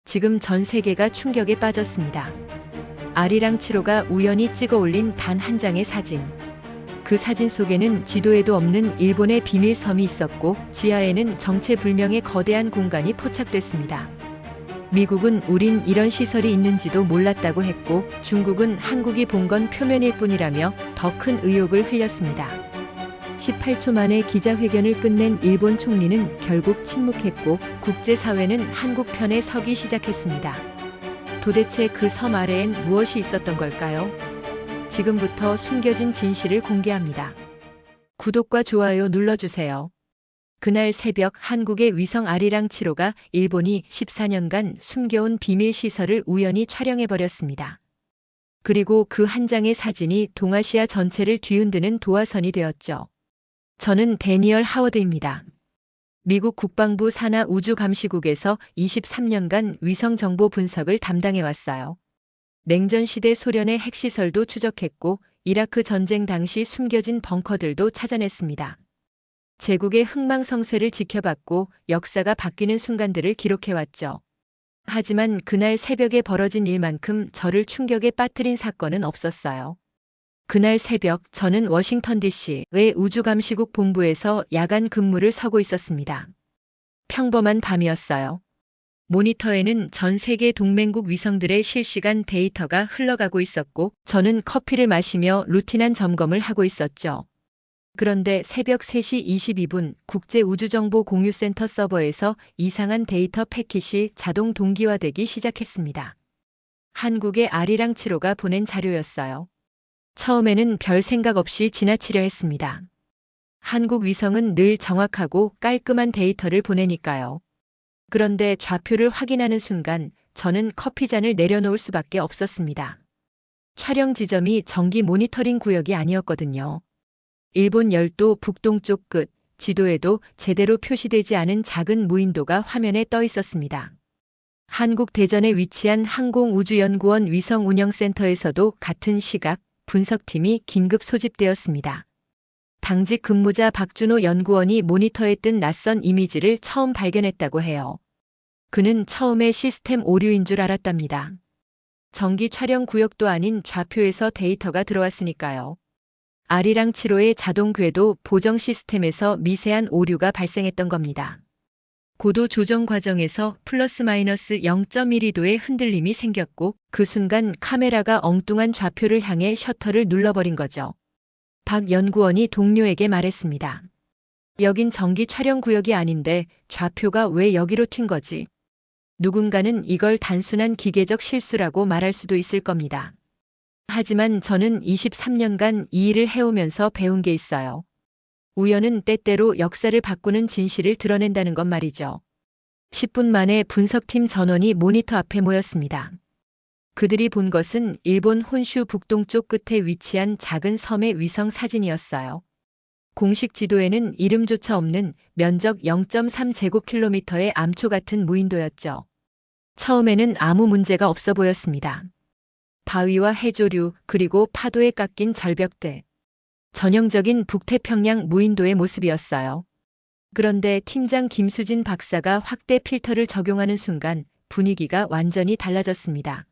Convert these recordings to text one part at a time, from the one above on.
지금 전 세계가 충격에 빠졌습니다. 아리랑 7호가 우연히 찍어 올린 단 한 장의 사진. 그 사진 속에는 지도에도 없는 일본의 비밀 섬이 있었고 지하에는 정체불명의 거대한 공간이 포착됐습니다. 미국은 우린 이런 시설이 있는지도 몰랐다고 했고 중국은 한국이 본 건 표면일 뿐이라며 더 큰 의혹을 흘렸습니다. 18초 만에 기자회견을 끝낸 일본 총리는 결국 침묵했고 국제사회는 한국 편에 서기 시작했습니다. 도대체 그 섬 아래엔 무엇이 있었던 걸까요? 지금부터 숨겨진 진실을 공개합니다. 구독과 좋아요 눌러주세요. 그날 새벽 한국의 위성 아리랑 7호가 일본이 14년간 숨겨온 비밀 시설을 우연히 촬영해버렸습니다. 그리고 그 한 장의 사진이 동아시아 전체를 뒤흔드는 도화선이 되었죠. 저는 데니얼 하워드입니다. 미국 국방부 산하 우주감시국에서 23년간 위성 정보 분석을 담당해왔어요. 냉전 시대 소련의 핵시설도 추적했고 이라크 전쟁 당시 숨겨진 벙커들도 찾아냈습니다. 제국의 흥망성쇠를 지켜봤고 역사가 바뀌는 순간들을 기록해왔죠. 하지만 그날 새벽에 벌어진 일만큼 저를 충격에 빠뜨린 사건은 없었어요. 그날 새벽 저는 워싱턴 DC의 우주감시국 본부에서 야간 근무를 서고 있었습니다. 평범한 밤이었어요. 모니터에는 전 세계 동맹국 위성들의 실시간 데이터가 흘러가고 있었고 저는 커피를 마시며 루틴한 점검을 하고 있었죠. 그런데 새벽 3시 22분 국제우주정보공유센터 서버에서 이상한 데이터 패킷이 자동 동기화되기 시작했습니다. 한국의 아리랑 7호가 보낸 자료였어요. 처음에는 별 생각 없이 지나치려 했습니다. 한국 위성은 늘 정확하고 깔끔한 데이터를 보내니까요. 그런데 좌표를 확인하는 순간 저는 커피잔을 내려놓을 수밖에 없었습니다. 촬영 지점이 정기 모니터링 구역이 아니었거든요. 일본 열도 북동쪽 끝, 지도에도 제대로 표시되지 않은 작은 무인도가 화면에 떠 있었습니다. 한국 대전에 위치한 항공우주연구원 위성운영센터에서도 같은 시각 분석팀이 긴급 소집되었습니다. 당직 근무자 박준호 연구원이 모니터에 뜬 낯선 이미지를 처음 발견했다고 해요. 그는 처음에 시스템 오류인 줄 알았답니다. 정기 촬영 구역도 아닌 좌표에서 데이터가 들어왔으니까요. 아리랑 7호의 자동 궤도 보정 시스템에서 미세한 오류가 발생했던 겁니다. 고도 조정 과정에서 플러스 마이너스 0.1도의 흔들림이 생겼고 그 순간 카메라가 엉뚱한 좌표를 향해 셔터를 눌러버린 거죠. 박 연구원이 동료에게 말했습니다. 여긴 정기 촬영 구역이 아닌데 좌표가 왜 여기로 튄 거지? 누군가는 이걸 단순한 기계적 실수라고 말할 수도 있을 겁니다. 하지만 저는 23년간 이 일을 해오면서 배운 게 있어요. 우연은 때때로 역사를 바꾸는 진실을 드러낸다는 것 말이죠. 10분 만에 분석팀 전원이 모니터 앞에 모였습니다. 그들이 본 것은 일본 혼슈 북동쪽 끝에 위치한 작은 섬의 위성 사진이었어요. 공식 지도에는 이름조차 없는 면적 0.3제곱킬로미터의 암초 같은 무인도였죠. 처음에는 아무 문제가 없어 보였습니다. 바위와 해조류 그리고 파도에 깎인 절벽들. 전형적인 북태평양 무인도의 모습이었어요. 그런데 팀장 김수진 박사가 확대 필터를 적용하는 순간 분위기가 완전히 달라졌습니다.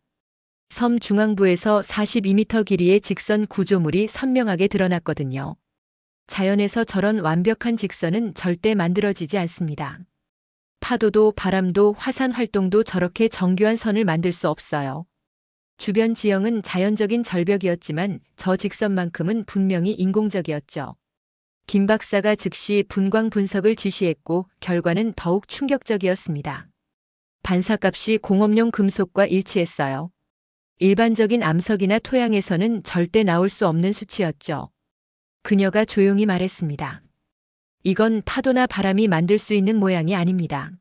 섬 중앙부에서 42m 길이의 직선 구조물이 선명하게 드러났거든요. 자연에서 저런 완벽한 직선은 절대 만들어지지 않습니다. 파도도 바람도 화산 활동도 저렇게 정교한 선을 만들 수 없어요. 주변 지형은 자연적인 절벽이었지만 저 직선만큼은 분명히 인공적이었죠. 김 박사가 즉시 분광 분석을 지시했고 결과는 더욱 충격적이었습니다. 반사값이 공업용 금속과 일치했어요. 일반적인 암석이나 토양에서는 절대 나올 수 없는 수치였죠. 그녀가 조용히 말했습니다. 이건 파도나 바람이 만들 수 있는 모양이 아닙니다.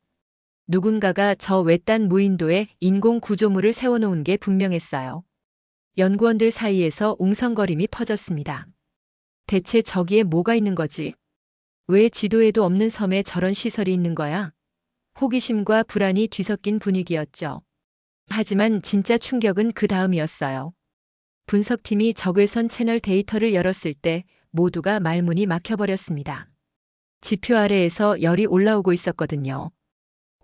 누군가가 저 외딴 무인도에 인공 구조물을 세워놓은 게 분명했어요. 연구원들 사이에서 웅성거림이 퍼졌습니다. 대체 저기에 뭐가 있는 거지? 왜 지도에도 없는 섬에 저런 시설이 있는 거야? 호기심과 불안이 뒤섞인 분위기였죠. 하지만 진짜 충격은 그 다음이었어요. 분석팀이 적외선 채널 데이터를 열었을 때 모두가 말문이 막혀버렸습니다. 지표 아래에서 열이 올라오고 있었거든요.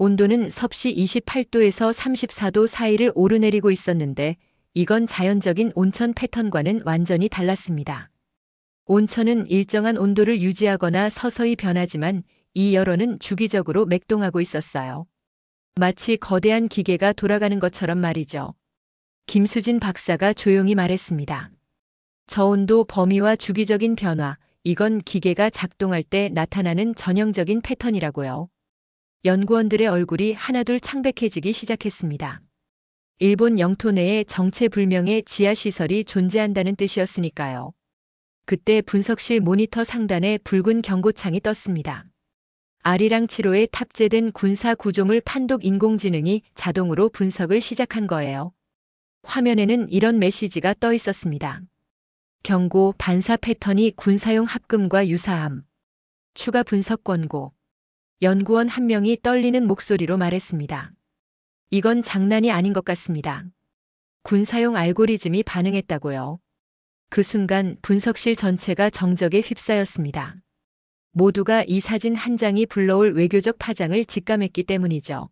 온도는 섭씨 28도에서 34도 사이를 오르내리고 있었는데 이건 자연적인 온천 패턴과는 완전히 달랐습니다. 온천은 일정한 온도를 유지하거나 서서히 변하지만 이 열원은 주기적으로 맥동하고 있었어요. 마치 거대한 기계가 돌아가는 것처럼 말이죠. 김수진 박사가 조용히 말했습니다. 저온도 범위와 주기적인 변화, 이건 기계가 작동할 때 나타나는 전형적인 패턴이라고요. 연구원들의 얼굴이 하나둘 창백해지기 시작했습니다. 일본 영토 내에 정체불명의 지하시설이 존재한다는 뜻이었으니까요. 그때 분석실 모니터 상단에 붉은 경고창이 떴습니다. 아리랑 7호에 탑재된 군사 구조물 판독 인공지능이 자동으로 분석을 시작한 거예요. 화면에는 이런 메시지가 떠 있었습니다. 경고, 반사 패턴이 군사용 합금과 유사함. 추가 분석 권고. 연구원 한 명이 떨리는 목소리로 말했습니다. 이건 장난이 아닌 것 같습니다. 군사용 알고리즘이 반응했다고요. 그 순간 분석실 전체가 정적에 휩싸였습니다. 모두가 이 사진 한 장이 불러올 외교적 파장을 직감했기 때문이죠.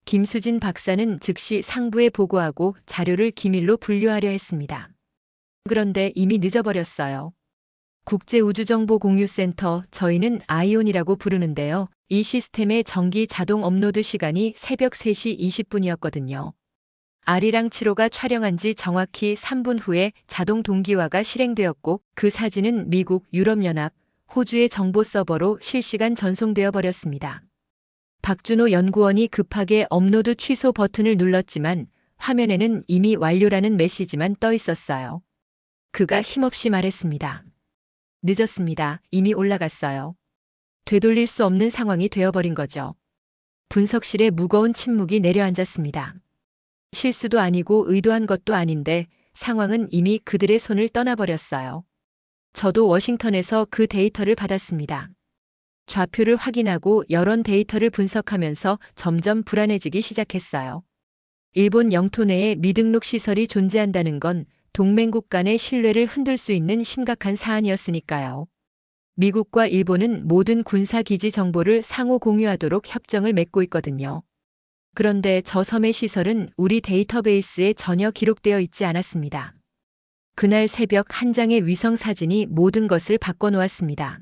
김수진 박사는 즉시 상부에 보고하고 자료를 기밀로 분류하려 했습니다. 그런데 이미 늦어버렸어요. 국제우주정보공유센터, 저희는 아이온이라고 부르는데요. 이 시스템의 정기 자동 업로드 시간이 새벽 3시 20분이었거든요. 아리랑 7호가 촬영한 지 정확히 3분 후에 자동 동기화가 실행되었고 그 사진은 미국, 유럽연합, 호주의 정보 서버로 실시간 전송되어 버렸습니다. 박준호 연구원이 급하게 업로드 취소 버튼을 눌렀지만 화면에는 이미 완료라는 메시지만 떠 있었어요. 그가 힘없이 말했습니다. 늦었습니다. 이미 올라갔어요. 되돌릴 수 없는 상황이 되어버린 거죠. 분석실에 무거운 침묵이 내려앉았습니다. 실수도 아니고 의도한 것도 아닌데 상황은 이미 그들의 손을 떠나버렸어요. 저도 워싱턴에서 그 데이터를 받았습니다. 좌표를 확인하고 여론 데이터를 분석하면서 점점 불안해지기 시작했어요. 일본 영토 내에 미등록 시설이 존재한다는 건 동맹국 간의 신뢰를 흔들 수 있는 심각한 사안이었으니까요. 미국과 일본은 모든 군사기지 정보를 상호 공유하도록 협정을 맺고 있거든요. 그런데 저 섬의 시설은 우리 데이터베이스에 전혀 기록되어 있지 않았습니다. 그날 새벽 한 장의 위성 사진이 모든 것을 바꿔놓았습니다.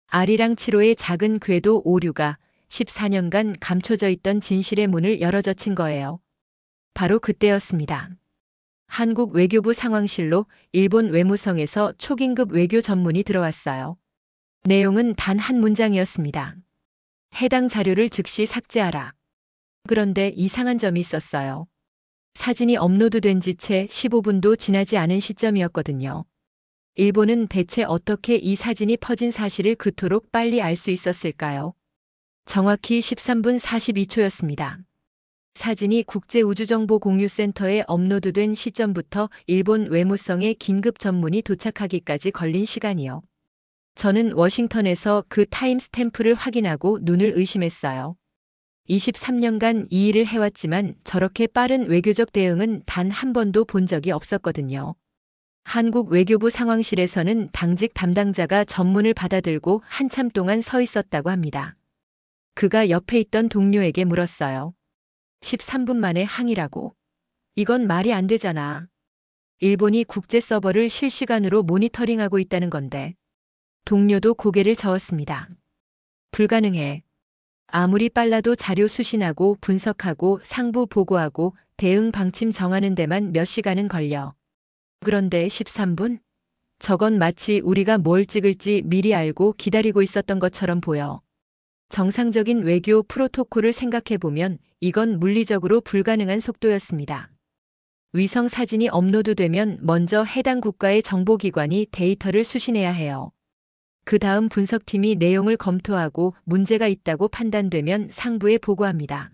아리랑 7호의 작은 궤도 오류가 14년간 감춰져 있던 진실의 문을 열어젖힌 거예요. 바로 그때였습니다. 한국 외교부 상황실로 일본 외무성에서 초긴급 외교 전문이 들어왔어요. 내용은 단 한 문장이었습니다. 해당 자료를 즉시 삭제하라. 그런데 이상한 점이 있었어요. 사진이 업로드된 지 채 15분도 지나지 않은 시점이었거든요. 일본은 대체 어떻게 이 사진이 퍼진 사실을 그토록 빨리 알 수 있었을까요? 정확히 13분 42초였습니다. 사진이 국제우주정보공유센터에 업로드된 시점부터 일본 외무성의 긴급 전문이 도착하기까지 걸린 시간이요. 저는 워싱턴에서 그 타임스탬프를 확인하고 눈을 의심했어요. 23년간 이 일을 해왔지만 저렇게 빠른 외교적 대응은 단 한 번도 본 적이 없었거든요. 한국 외교부 상황실에서는 당직 담당자가 전문을 받아들고 한참 동안 서 있었다고 합니다. 그가 옆에 있던 동료에게 물었어요. 13분 만에 항의라고. 이건 말이 안 되잖아. 일본이 국제 서버를 실시간으로 모니터링하고 있다는 건데. 동료도 고개를 저었습니다. 불가능해. 아무리 빨라도 자료 수신하고 분석하고 상부 보고하고 대응 방침 정하는 데만 몇 시간은 걸려. 그런데 13분? 저건 마치 우리가 뭘 찍을지 미리 알고 기다리고 있었던 것처럼 보여. 정상적인 외교 프로토콜을 생각해보면 이건 물리적으로 불가능한 속도였습니다. 위성 사진이 업로드되면 먼저 해당 국가의 정보기관이 데이터를 수신해야 해요. 그 다음 분석팀이 내용을 검토하고 문제가 있다고 판단되면 상부에 보고합니다.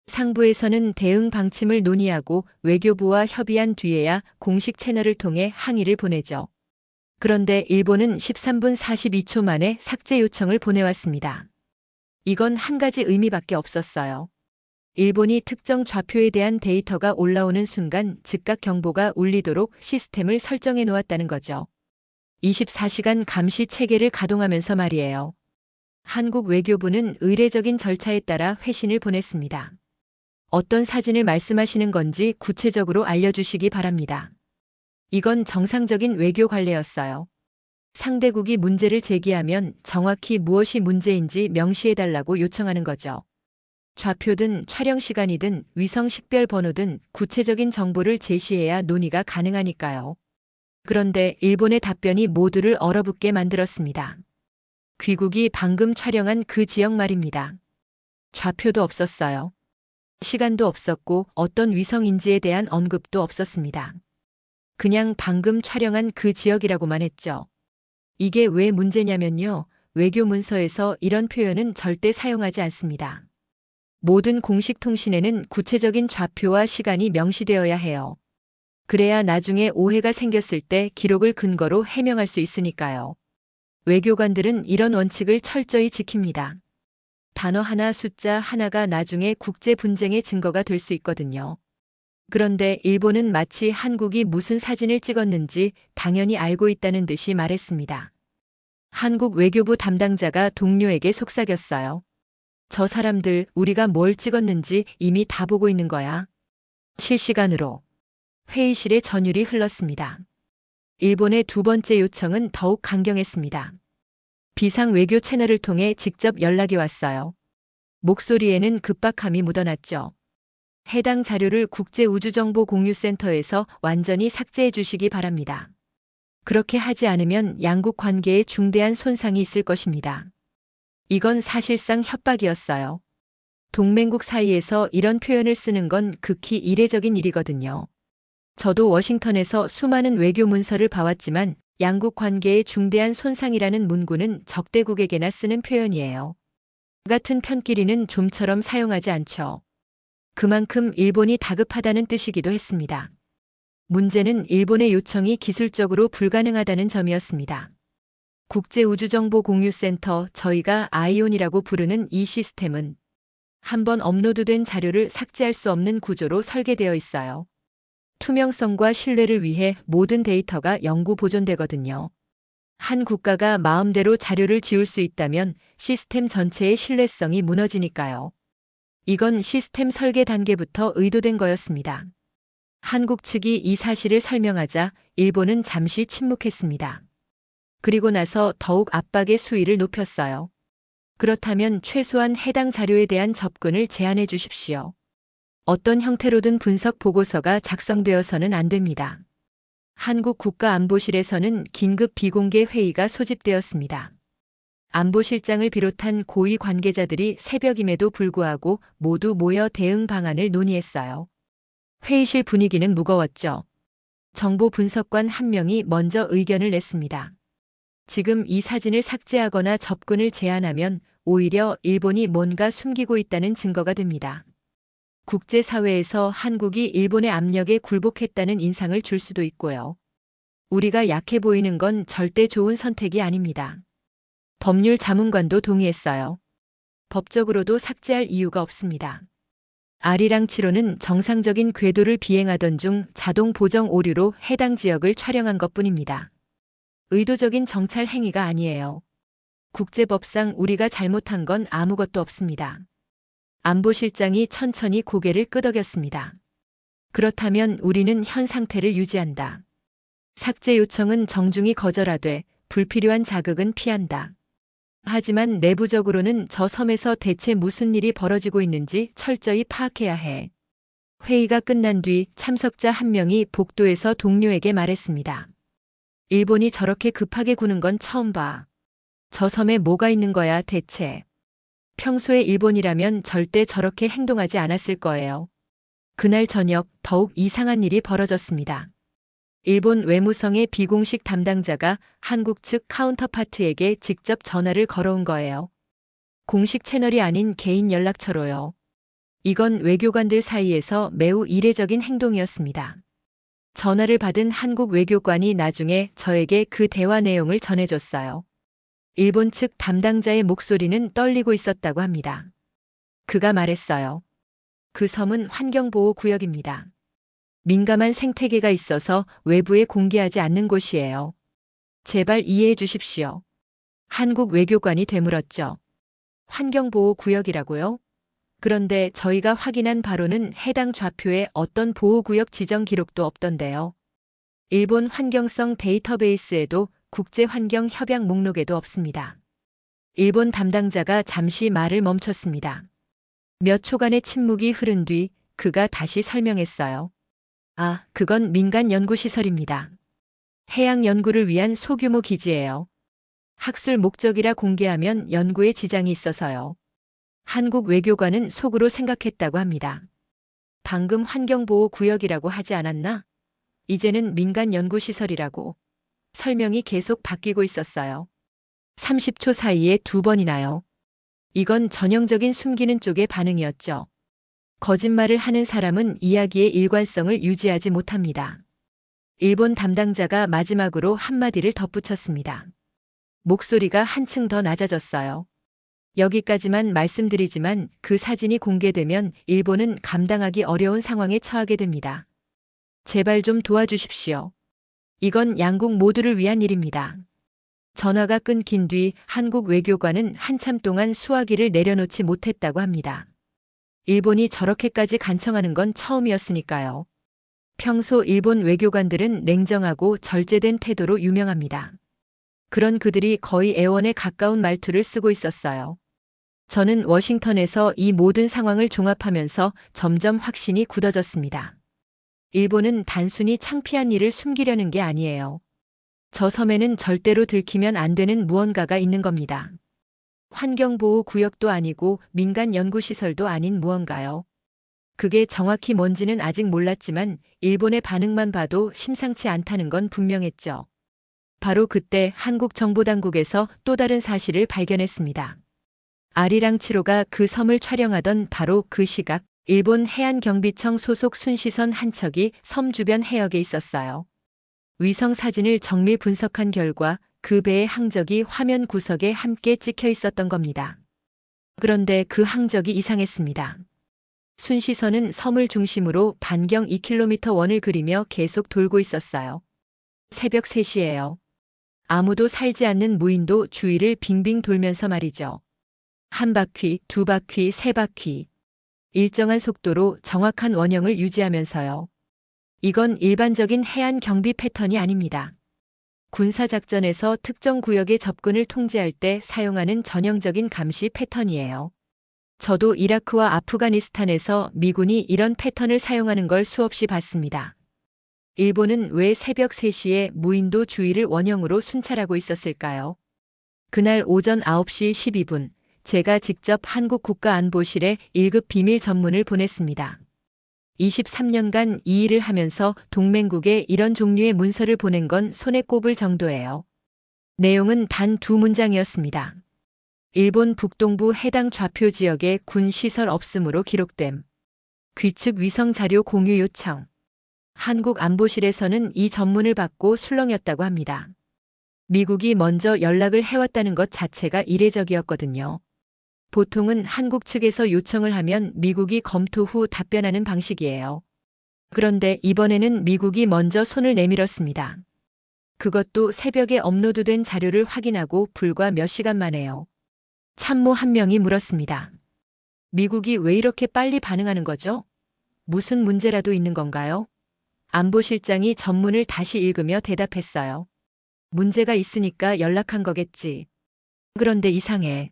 상부에서는 대응 방침을 논의하고 외교부와 협의한 뒤에야 공식 채널을 통해 항의를 보내죠. 그런데 일본은 13분 42초 만에 삭제 요청을 보내왔습니다. 이건 한 가지 의미밖에 없었어요. 일본이 특정 좌표에 대한 데이터가 올라오는 순간 즉각 경보가 울리도록 시스템을 설정해 놓았다는 거죠. 24시간 감시 체계를 가동하면서 말이에요. 한국 외교부는 의례적인 절차에 따라 회신을 보냈습니다. 어떤 사진을 말씀하시는 건지 구체적으로 알려주시기 바랍니다. 이건 정상적인 외교 관례였어요. 상대국이 문제를 제기하면 정확히 무엇이 문제인지 명시해달라고 요청하는 거죠. 좌표든 촬영 시간이든 위성 식별 번호든 구체적인 정보를 제시해야 논의가 가능하니까요. 그런데 일본의 답변이 모두를 얼어붙게 만들었습니다. 귀국이 방금 촬영한 그 지역 말입니다. 좌표도 없었어요. 시간도 없었고 어떤 위성인지에 대한 언급도 없었습니다. 그냥 방금 촬영한 그 지역이라고만 했죠. 이게 왜 문제냐면요. 외교 문서에서 이런 표현은 절대 사용하지 않습니다. 모든 공식 통신에는 구체적인 좌표와 시간이 명시되어야 해요. 그래야 나중에 오해가 생겼을 때 기록을 근거로 해명할 수 있으니까요. 외교관들은 이런 원칙을 철저히 지킵니다. 단어 하나, 숫자 하나가 나중에 국제 분쟁의 증거가 될 수 있거든요. 그런데 일본은 마치 한국이 무슨 사진을 찍었는지 당연히 알고 있다는 듯이 말했습니다. 한국 외교부 담당자가 동료에게 속삭였어요. 저 사람들 우리가 뭘 찍었는지 이미 다 보고 있는 거야. 실시간으로. 회의실에 전율이 흘렀습니다. 일본의 두 번째 요청은 더욱 강경했습니다. 비상 외교 채널을 통해 직접 연락이 왔어요. 목소리에는 급박함이 묻어났죠. 해당 자료를 국제우주정보공유센터에서 완전히 삭제해 주시기 바랍니다. 그렇게 하지 않으면 양국 관계에 중대한 손상이 있을 것입니다. 이건 사실상 협박이었어요. 동맹국 사이에서 이런 표현을 쓰는 건 극히 이례적인 일이거든요. 저도 워싱턴에서 수많은 외교 문서를 봐왔지만 양국 관계에 중대한 손상이라는 문구는 적대국에게나 쓰는 표현이에요. 같은 편끼리는 좀처럼 사용하지 않죠. 그만큼 일본이 다급하다는 뜻이기도 했습니다. 문제는 일본의 요청이 기술적으로 불가능하다는 점이었습니다. 국제우주정보공유센터, 저희가 아이온이라고 부르는 이 시스템은 한번 업로드된 자료를 삭제할 수 없는 구조로 설계되어 있어요. 투명성과 신뢰를 위해 모든 데이터가 영구 보존되거든요. 한 국가가 마음대로 자료를 지울 수 있다면 시스템 전체의 신뢰성이 무너지니까요. 이건 시스템 설계 단계부터 의도된 거였습니다. 한국 측이 이 사실을 설명하자 일본은 잠시 침묵했습니다. 그리고 나서 더욱 압박의 수위를 높였어요. 그렇다면 최소한 해당 자료에 대한 접근을 제한해 주십시오. 어떤 형태로든 분석 보고서가 작성되어서는 안 됩니다. 한국 국가안보실에서는 긴급 비공개 회의가 소집되었습니다. 안보실장을 비롯한 고위 관계자들이 새벽임에도 불구하고 모두 모여 대응 방안을 논의했어요. 회의실 분위기는 무거웠죠. 정보 분석관 한 명이 먼저 의견을 냈습니다. 지금 이 사진을 삭제하거나 접근을 제한하면 오히려 일본이 뭔가 숨기고 있다는 증거가 됩니다. 국제사회에서 한국이 일본의 압력에 굴복했다는 인상을 줄 수도 있고요. 우리가 약해 보이는 건 절대 좋은 선택이 아닙니다. 법률 자문관도 동의했어요. 법적으로도 삭제할 이유가 없습니다. 아리랑 7호는 정상적인 궤도를 비행하던 중 자동 보정 오류로 해당 지역을 촬영한 것뿐입니다. 의도적인 정찰 행위가 아니에요. 국제법상 우리가 잘못한 건 아무것도 없습니다. 안보실장이 천천히 고개를 끄덕였습니다. 그렇다면 우리는 현 상태를 유지한다. 삭제 요청은 정중히 거절하되 불필요한 자극은 피한다. 하지만 내부적으로는 저 섬에서 대체 무슨 일이 벌어지고 있는지 철저히 파악해야 해. 회의가 끝난 뒤 참석자 한 명이 복도에서 동료에게 말했습니다. 일본이 저렇게 급하게 구는 건 처음 봐. 저 섬에 뭐가 있는 거야 대체. 평소에 일본이라면 절대 저렇게 행동하지 않았을 거예요. 그날 저녁 더욱 이상한 일이 벌어졌습니다. 일본 외무성의 비공식 담당자가 한국 측 카운터파트에게 직접 전화를 걸어온 거예요. 공식 채널이 아닌 개인 연락처로요. 이건 외교관들 사이에서 매우 이례적인 행동이었습니다. 전화를 받은 한국 외교관이 나중에 저에게 그 대화 내용을 전해줬어요. 일본 측 담당자의 목소리는 떨리고 있었다고 합니다. 그가 말했어요. 그 섬은 환경보호구역입니다. 민감한 생태계가 있어서 외부에 공개하지 않는 곳이에요. 제발 이해해 주십시오. 한국 외교관이 되물었죠. 환경보호구역이라고요? 그런데 저희가 확인한 바로는 해당 좌표에 어떤 보호구역 지정 기록도 없던데요. 일본 환경성 데이터베이스에도 국제환경협약 목록에도 없습니다. 일본 담당자가 잠시 말을 멈췄습니다. 몇 초간의 침묵이 흐른 뒤 그가 다시 설명했어요. 아, 그건 민간 연구시설입니다. 해양 연구를 위한 소규모 기지예요. 학술 목적이라 공개하면 연구에 지장이 있어서요. 한국 외교관은 속으로 생각했다고 합니다. 방금 환경보호구역이라고 하지 않았나? 이제는 민간 연구시설이라고. 설명이 계속 바뀌고 있었어요. 30초 사이에 2번이나요. 이건 전형적인 숨기는 쪽의 반응이었죠. 거짓말을 하는 사람은 이야기의 일관성을 유지하지 못합니다. 일본 담당자가 마지막으로 한마디를 덧붙였습니다. 목소리가 한층 더 낮아졌어요. 여기까지만 말씀드리지만 그 사진이 공개되면 일본은 감당하기 어려운 상황에 처하게 됩니다. 제발 좀 도와주십시오. 이건 양국 모두를 위한 일입니다. 전화가 끊긴 뒤 한국 외교관은 한참 동안 수화기를 내려놓지 못했다고 합니다. 일본이 저렇게까지 간청하는 건 처음이었으니까요. 평소 일본 외교관들은 냉정하고 절제된 태도로 유명합니다. 그런 그들이 거의 애원에 가까운 말투를 쓰고 있었어요. 저는 워싱턴에서 이 모든 상황을 종합하면서 점점 확신이 굳어졌습니다. 일본은 단순히 창피한 일을 숨기려는 게 아니에요. 저 섬에는 절대로 들키면 안 되는 무언가가 있는 겁니다. 환경보호구역도 아니고 민간 연구시설도 아닌 무언가요. 그게 정확히 뭔지는 아직 몰랐지만 일본의 반응만 봐도 심상치 않다는 건 분명했죠. 바로 그때 한국 정보당국에서 또 다른 사실을 발견했습니다. 아리랑 7호가 그 섬을 촬영하던 바로 그 시각, 일본 해안경비청 소속 순시선 한 척이 섬 주변 해역에 있었어요. 위성 사진을 정밀 분석한 결과 그 배의 항적이 화면 구석에 함께 찍혀 있었던 겁니다. 그런데 그 항적이 이상했습니다. 순시선은 섬을 중심으로 반경 2km 원을 그리며 계속 돌고 있었어요. 새벽 3시예요. 아무도 살지 않는 무인도 주위를 빙빙 돌면서 말이죠. 한 바퀴, 두 바퀴, 세 바퀴. 일정한 속도로 정확한 원형을 유지하면서요. 이건 일반적인 해안 경비 패턴이 아닙니다. 군사작전에서 특정 구역의 접근을 통제할 때 사용하는 전형적인 감시 패턴이에요. 저도 이라크와 아프가니스탄에서 미군이 이런 패턴을 사용하는 걸 수없이 봤습니다. 일본은 왜 새벽 3시에 무인도 주위를 원형으로 순찰하고 있었을까요? 그날 오전 9시 12분, 제가 직접 한국 국가안보실에 1급 비밀 전문을 보냈습니다. 23년간 이 일을 하면서 동맹국에 이런 종류의 문서를 보낸 건 손에 꼽을 정도예요. 내용은 단 2문장이었습니다. 일본 북동부 해당 좌표 지역에 군 시설 없음으로 기록됨. 귀측 위성 자료 공유 요청. 한국 안보실에서는 이 전문을 받고 술렁였다고 합니다. 미국이 먼저 연락을 해왔다는 것 자체가 이례적이었거든요. 보통은 한국 측에서 요청을 하면 미국이 검토 후 답변하는 방식이에요. 그런데 이번에는 미국이 먼저 손을 내밀었습니다. 그것도 새벽에 업로드된 자료를 확인하고 불과 몇 시간 만에요. 참모 한 명이 물었습니다. 미국이 왜 이렇게 빨리 반응하는 거죠? 무슨 문제라도 있는 건가요? 안보실장이 전문을 다시 읽으며 대답했어요. 문제가 있으니까 연락한 거겠지. 그런데 이상해.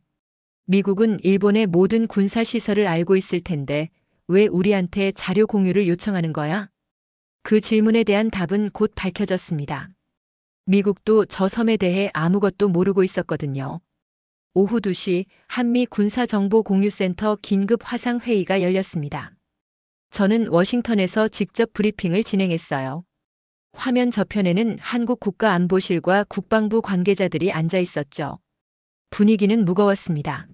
미국은 일본의 모든 군사시설을 알고 있을 텐데 왜 우리한테 자료 공유를 요청하는 거야? 그 질문에 대한 답은 곧 밝혀졌습니다. 미국도 저 섬에 대해 아무것도 모르고 있었거든요. 오후 2시 한미 군사정보공유센터 긴급 화상회의가 열렸습니다. 저는 워싱턴에서 직접 브리핑을 진행했어요. 화면 저편에는 한국 국가안보실과 국방부 관계자들이 앉아 있었죠. 분위기는 무거웠습니다.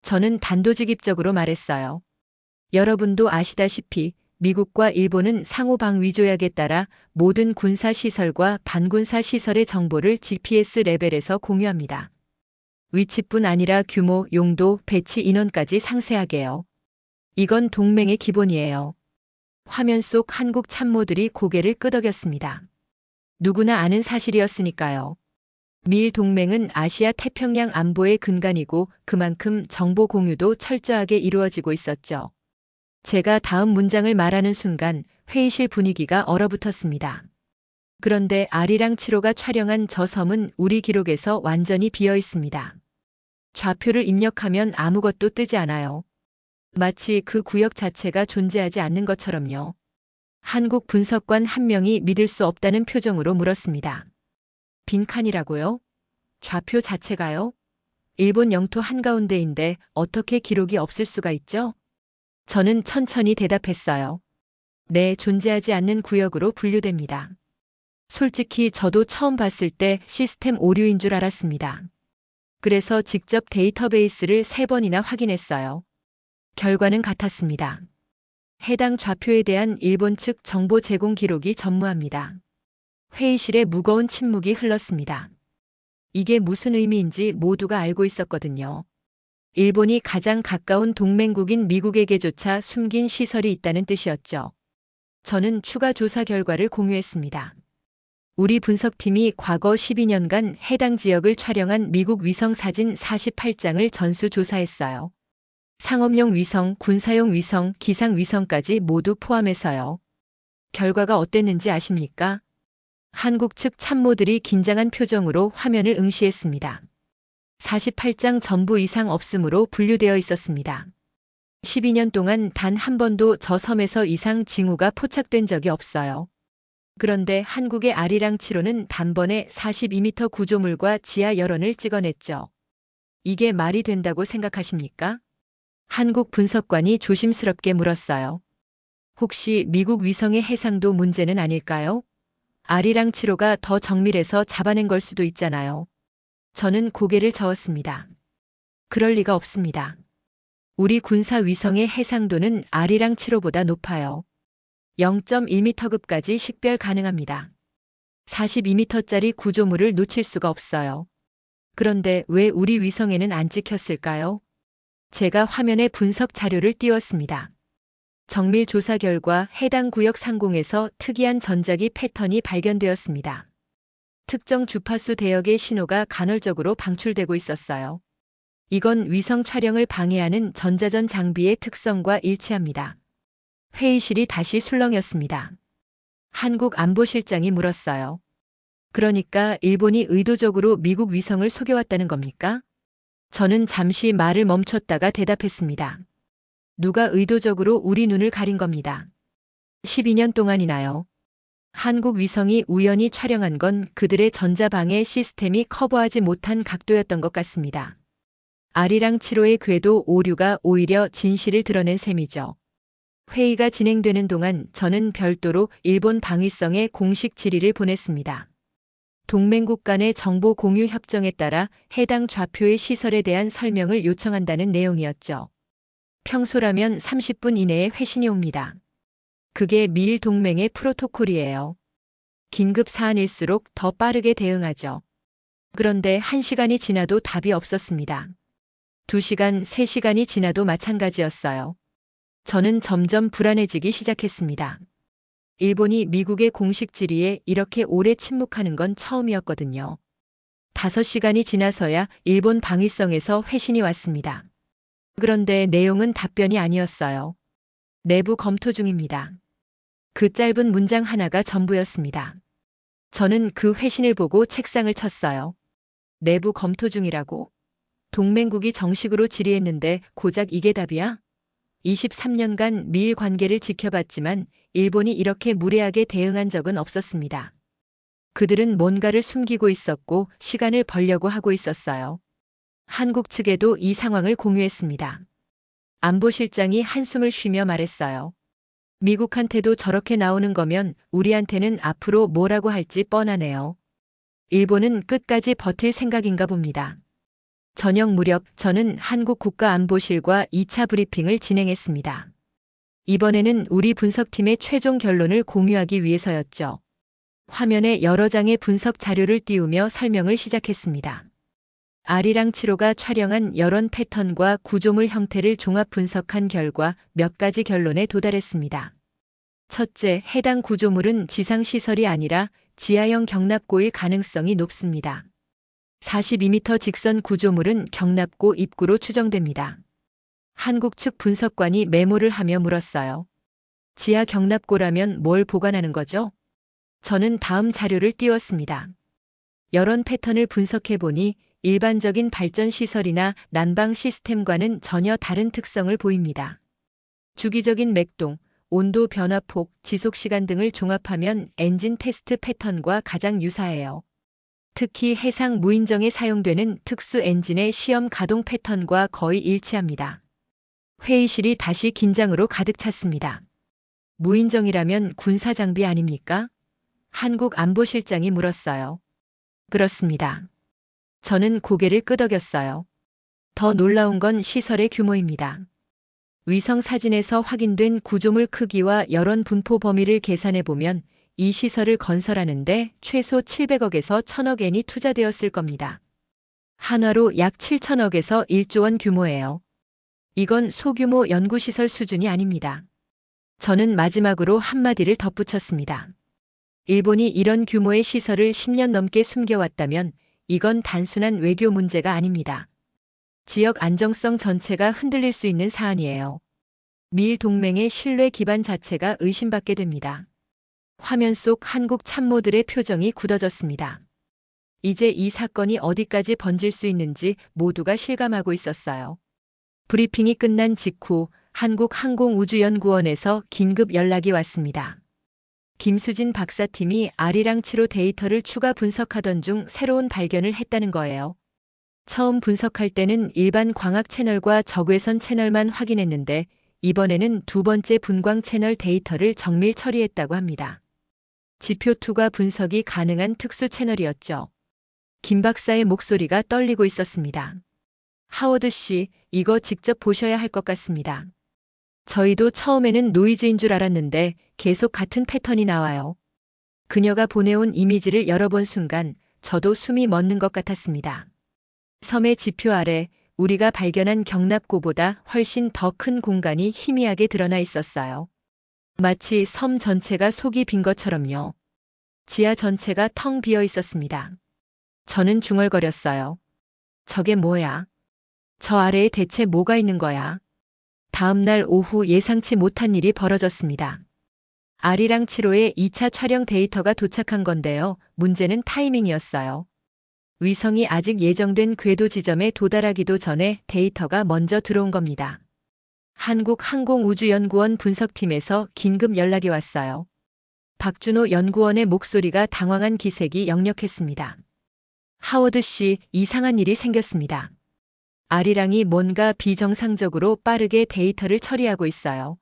저는 단도직입적으로 말했어요. 여러분도 아시다시피 미국과 일본은 상호방위 조약에 따라 모든 군사시설과 반군사시설의 정보를 GPS 레벨에서 공유합니다. 위치뿐 아니라 규모, 용도, 배치 인원까지 상세하게요. 이건 동맹의 기본이에요. 화면 속 한국 참모들이 고개를 끄덕였습니다. 누구나 아는 사실이었으니까요. 미일 동맹은 아시아 태평양 안보의 근간이고 그만큼 정보 공유도 철저하게 이루어지고 있었죠. 제가 다음 문장을 말하는 순간 회의실 분위기가 얼어붙었습니다. 그런데 아리랑 7호가 촬영한 저 섬은 우리 기록에서 완전히 비어 있습니다. 좌표를 입력하면 아무것도 뜨지 않아요. 마치 그 구역 자체가 존재하지 않는 것처럼요. 한국 분석관 한 명이 믿을 수 없다는 표정으로 물었습니다. 빈칸이라고요? 좌표 자체가요? 일본 영토 한가운데인데 어떻게 기록이 없을 수가 있죠? 저는 천천히 대답했어요. 네, 존재하지 않는 구역으로 분류됩니다. 솔직히 저도 처음 봤을 때 시스템 오류인 줄 알았습니다. 그래서 직접 데이터베이스를 3번이나 확인했어요. 결과는 같았습니다. 해당 좌표에 대한 일본 측 정보 제공 기록이 전무합니다. 회의실에 무거운 침묵이 흘렀습니다. 이게 무슨 의미인지 모두가 알고 있었거든요. 일본이 가장 가까운 동맹국인 미국에게조차 숨긴 시설이 있다는 뜻이었죠. 저는 추가 조사 결과를 공유했습니다. 우리 분석팀이 과거 12년간 해당 지역을 촬영한 미국 위성 사진 48장을 전수 조사했어요. 상업용 위성, 군사용 위성, 기상 위성까지 모두 포함해서요. 결과가 어땠는지 아십니까? 한국 측 참모들이 긴장한 표정으로 화면을 응시했습니다. 48장 전부 이상 없음으로 분류되어 있었습니다. 12년 동안 단 한 번도 저 섬에서 이상 징후가 포착된 적이 없어요. 그런데 한국의 아리랑 7호는 단번에 42m 구조물과 지하 열원을 찍어냈죠. 이게 말이 된다고 생각하십니까? 한국 분석관이 조심스럽게 물었어요. 혹시 미국 위성의 해상도 문제는 아닐까요? 아리랑 7호가 더 정밀해서 잡아낸 걸 수도 있잖아요. 저는 고개를 저었습니다. 그럴 리가 없습니다. 우리 군사 위성의 해상도는 아리랑 7호보다 높아요. 0.1m급까지 식별 가능합니다. 42m짜리 구조물을 놓칠 수가 없어요. 그런데 왜 우리 위성에는 안 찍혔을까요? 제가 화면에 분석 자료를 띄웠습니다. 정밀 조사 결과 해당 구역 상공에서 특이한 전자기 패턴이 발견되었습니다. 특정 주파수 대역의 신호가 간헐적으로 방출되고 있었어요. 이건 위성 촬영을 방해하는 전자전 장비의 특성과 일치합니다. 회의실이 다시 술렁였습니다. 한국 안보실장이 물었어요. 그러니까 일본이 의도적으로 미국 위성을 속여왔다는 겁니까? 저는 잠시 말을 멈췄다가 대답했습니다. 누가 의도적으로 우리 눈을 가린 겁니다. 12년 동안이나요. 한국 위성이 우연히 촬영한 건 그들의 전자방해 시스템이 커버하지 못한 각도였던 것 같습니다. 아리랑 7호의 궤도 오류가 오히려 진실을 드러낸 셈이죠. 회의가 진행되는 동안 저는 별도로 일본 방위성에 공식 질의를 보냈습니다. 동맹국 간의 정보 공유 협정에 따라 해당 좌표의 시설에 대한 설명을 요청한다는 내용이었죠. 평소라면 30분 이내에 회신이 옵니다. 그게 미일 동맹의 프로토콜이에요. 긴급 사안일수록 더 빠르게 대응하죠. 그런데 1시간이 지나도 답이 없었습니다. 2시간, 3시간이 지나도 마찬가지였어요. 저는 점점 불안해지기 시작했습니다. 일본이 미국의 공식 질의에 이렇게 오래 침묵하는 건 처음이었거든요. 5시간이 지나서야 일본 방위성에서 회신이 왔습니다. 그런데 내용은 답변이 아니었어요. 내부 검토 중입니다. 그 짧은 문장 하나가 전부였습니다. 저는 그 회신을 보고 책상을 쳤어요. 내부 검토 중이라고? 동맹국이 정식으로 질의했는데 고작 이게 답이야? 23년간 미일 관계를 지켜봤지만 일본이 이렇게 무례하게 대응한 적은 없었습니다. 그들은 뭔가를 숨기고 있었고 시간을 벌려고 하고 있었어요. 한국 측에도 이 상황을 공유했습니다. 안보실장이 한숨을 쉬며 말했어요. 미국한테도 저렇게 나오는 거면 우리한테는 앞으로 뭐라고 할지 뻔하네요. 일본은 끝까지 버틸 생각인가 봅니다. 저녁 무렵 저는 한국 국가안보실과 2차 브리핑을 진행했습니다. 이번에는 우리 분석팀의 최종 결론을 공유하기 위해서였죠. 화면에 여러 장의 분석 자료를 띄우며 설명을 시작했습니다. 아리랑 7호가 촬영한 열원 패턴과 구조물 형태를 종합 분석한 결과 몇 가지 결론에 도달했습니다. 첫째, 해당 구조물은 지상시설이 아니라 지하형 경납고일 가능성이 높습니다. 42m 직선 구조물은 경납고 입구로 추정됩니다. 한국 측 분석관이 메모를 하며 물었어요. 지하 경납고라면 뭘 보관하는 거죠? 저는 다음 자료를 띄웠습니다. 여론 패턴을 분석해 보니 일반적인 발전 시설이나 난방 시스템과는 전혀 다른 특성을 보입니다. 주기적인 맥동, 온도 변화폭, 지속 시간 등을 종합하면 엔진 테스트 패턴과 가장 유사해요. 특히 해상 무인정에 사용되는 특수 엔진의 시험 가동 패턴과 거의 일치합니다. 회의실이 다시 긴장으로 가득 찼습니다. 무인정이라면 군사 장비 아닙니까? 한국 안보실장이 물었어요. 그렇습니다. 저는 고개를 끄덕였어요. 더 놀라운 건 시설의 규모입니다. 위성 사진에서 확인된 구조물 크기와 여론 분포 범위를 계산해 보면 이 시설을 건설하는데 최소 700억에서 1000억 엔이 투자되었을 겁니다. 한화로 약 7천억에서 1조 원 규모예요. 이건 소규모 연구시설 수준이 아닙니다. 저는 마지막으로 한마디를 덧붙였습니다. 일본이 이런 규모의 시설을 10년 넘게 숨겨왔다면 이건 단순한 외교 문제가 아닙니다. 지역 안정성 전체가 흔들릴 수 있는 사안이에요. 미일 동맹의 신뢰 기반 자체가 의심받게 됩니다. 화면 속 한국 참모들의 표정이 굳어졌습니다. 이제 이 사건이 어디까지 번질 수 있는지 모두가 실감하고 있었어요. 브리핑이 끝난 직후 한국항공우주연구원에서 긴급 연락이 왔습니다. 김수진 박사팀이 아리랑 7호 데이터를 추가 분석하던 중 새로운 발견을 했다는 거예요. 처음 분석할 때는 일반 광학 채널과 적외선 채널만 확인했는데 이번에는 두 번째 분광 채널 데이터를 정밀 처리했다고 합니다. 지표 투과 분석이 가능한 특수 채널이었죠. 김 박사의 목소리가 떨리고 있었습니다. 하워드 씨, 이거 직접 보셔야 할 것 같습니다. 저희도 처음에는 노이즈인 줄 알았는데 계속 같은 패턴이 나와요. 그녀가 보내온 이미지를 열어본 순간 저도 숨이 멎는 것 같았습니다. 섬의 지표 아래 우리가 발견한 경납고보다 훨씬 더 큰 공간이 희미하게 드러나 있었어요. 마치 섬 전체가 속이 빈 것처럼요. 지하 전체가 텅 비어 있었습니다. 저는 중얼거렸어요. 저게 뭐야? 저 아래에 대체 뭐가 있는 거야? 다음 날 오후 예상치 못한 일이 벌어졌습니다. 아리랑 7호의 2차 촬영 데이터가 도착한 건데요. 문제는 타이밍이었어요. 위성이 아직 예정된 궤도 지점에 도달하기도 전에 데이터가 먼저 들어온 겁니다. 한국항공우주연구원 분석팀에서 긴급 연락이 왔어요. 박준호 연구원의 목소리가 당황한 기색이 역력했습니다. 하워드 씨, 이상한 일이 생겼습니다. 아리랑이 뭔가 비정상적으로 빠르게 데이터를 처리하고 있어요.